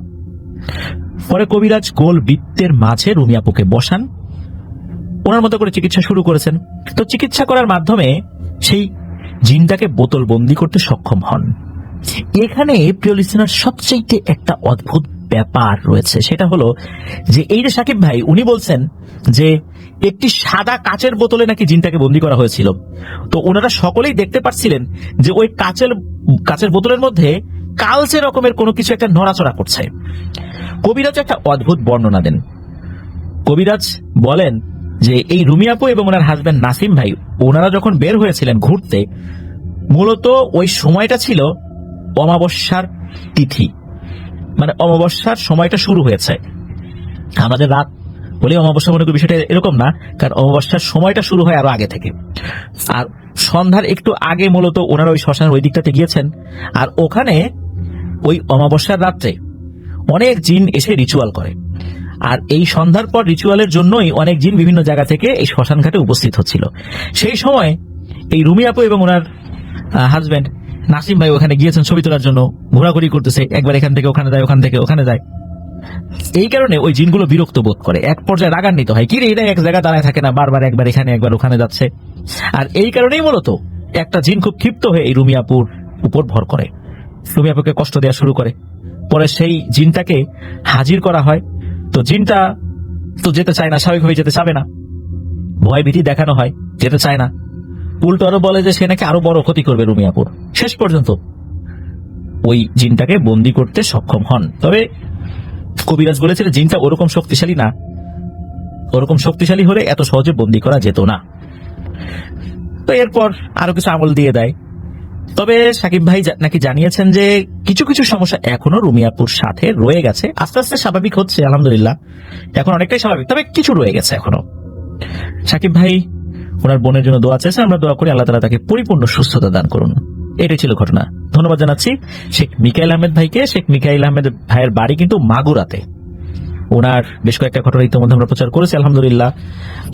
পরে কবিরাজ গোল বৃত্তের মাঝে রুমি আপুকে বসান, ওনার মতো করে চিকিৎসা শুরু করেছেন। তো চিকিৎসা করার মাধ্যমে সেই জিনটাকে বোতল বন্দি করতে সক্ষম হন। এখানে প্রিয় লিসেনার, সবচেয়ে একটা অদ্ভুত ব্যাপার রয়েছে, সেটা হলো যে এই যে সাকিব ভাই, উনি বলছেন যে একটি সাদা কাচের বোতলে নাকি জিনটাকে বন্দি করা হয়েছিল। তো ওনারা সকলেই দেখতে পাচ্ছিলেন যে ওই কাচের বোতলের মধ্যে কালচে রকমের কোনো কিছু একটা নড়াচড়া করছে। কবিরাজ একটা অদ্ভুত বর্ণনা দেন। কবিরাজ বলেন যে এই রুমি আপু এবং ওনার হাজবেন্ড নাসিম ভাই, ওনারা যখন বের হয়েছিলেন ঘুরতে, মূলত ওই সময়টা ছিল অমাবস্যার তিথি, মানে অমাবস্যার সময়টা শুরু হয়েছে। আমাদের রাত বলে অমাবস্যা মনে করি বিষয়টা এরকম না, কারণ অমাবস্যার সময়টা শুরু হয় আরো আগে থেকে। আর সন্ধ্যার একটু আগে মূলত ওনারা ওই শ্মশানের ওই দিকটাতে গিয়েছেন। আর ওখানে ওই অমাবস্যার রাত্রে অনেক জিন এসে রিচুয়াল করে। আর এই সন্ধ্যার পর রিচুয়ালের জন্যই অনেক জিন বিভিন্ন জায়গা থেকে এই শ্মশান ঘাটে উপস্থিত হচ্ছিল। সেই সময় এই রুমি আপু এবং ওনার হাজবেন্ড নাসিম ভাই ওখানে গিয়েছেন ছবি তোলার জন্য, ঘোরাঘুরি করতেছে, একবার এখান থেকে ওখানে যায়, ওখান থেকে ওখানে যায়। এই কারণে ওই জিনগুলো বিরক্ত বোধ করে, এক পর্যায়ে রাগান্বিত হয়, কি রে এরা এক জায়গায় দাঁড়ায় থাকে না, বারবার একবার এখানে একবার ওখানে যাচ্ছে। আর এই কারণেই মূলত একটা জিন খুব ক্ষিপ্ত হয়ে এই রুমি আপুর উপর ভর করে, রুমি আপুকে কষ্ট দেওয়া শুরু করে। পরে সেই জিনটাকে হাজির করা হয়। তো জিনটা তো যেতে চায় না, স্বাভাবিকভাবে যেতে চাবে না, ভয় ভীতি দেখানো হয়, যেতে চায় না। উল্টো আরো বলে যে সে নাকি আরো বড় ক্ষতি করবে রুমি আপুর। শেষ পর্যন্ত ওই জিনটাকে বন্দি করতে সক্ষম হন। তবে কবিরাজ বলেছিলেন জিনটা ওরকম শক্তিশালী না, ওরকম শক্তিশালী হলে এত সহজে বন্দি করা যেত না। তো এরপর আরো কিছু আমল দিয়ে দেয়। তবে সাকিব ভাই নাকি জানিয়েছেন যে কিছু কিছু সমস্যা এখনো রুমিয়াপুর সাথে রয়ে গেছে, আস্তে আস্তে স্বাভাবিক হচ্ছে আলহামদুলিল্লাহ, এখন অনেকটাই স্বাভাবিক, তবে কিছু রয়ে গেছে এখনো। সাকিব ভাই ওনার বোনের জন্য দোয়া চাইছে, আমরা দোয়া করি আল্লাহ তাআলা তাকে পরিপূর্ণ সুস্থতা দান করুন। এটাই ছিল ঘটনা। ধন্যবাদ জানাচ্ছি শেখ মিকাইল আহমেদ ভাইকে। শেখ মিকাইল আহমেদ ভাইয়ের বাড়ি কিন্তু মাগুরাতে। ওনার বেশ কয়েকটা ঘটনা ইতিমধ্যে আমরা প্রচার করেছি আলহামদুলিল্লাহ,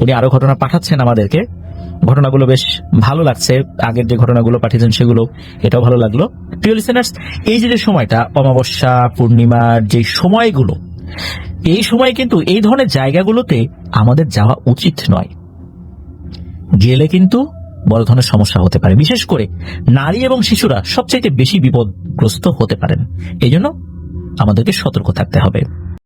উনি আরো ঘটনা পাঠাচ্ছেন আমাদেরকে। ঘটনাগুলো বেশ ভালো লাগছে, আগের যে ঘটনাগুলো পাঠিয়েছেন সেগুলো, এটাও ভালো লাগলো। প্রিয় লিসেনার্স, এই যে সময়টা অমাবস্যা পূর্ণিমার যে সময়গুলো, এই সময় কিন্তু এই ধরনের জায়গাগুলোতে আমাদের যাওয়া উচিত নয়। গেলে কিন্তু বড় ধরনের সমস্যা হতে পারে, বিশেষ করে নারী এবং শিশুরা সবচাইতে বেশি বিপদগ্রস্ত হতে পারেন। এই জন্য আমাদেরকে সতর্ক থাকতে হবে।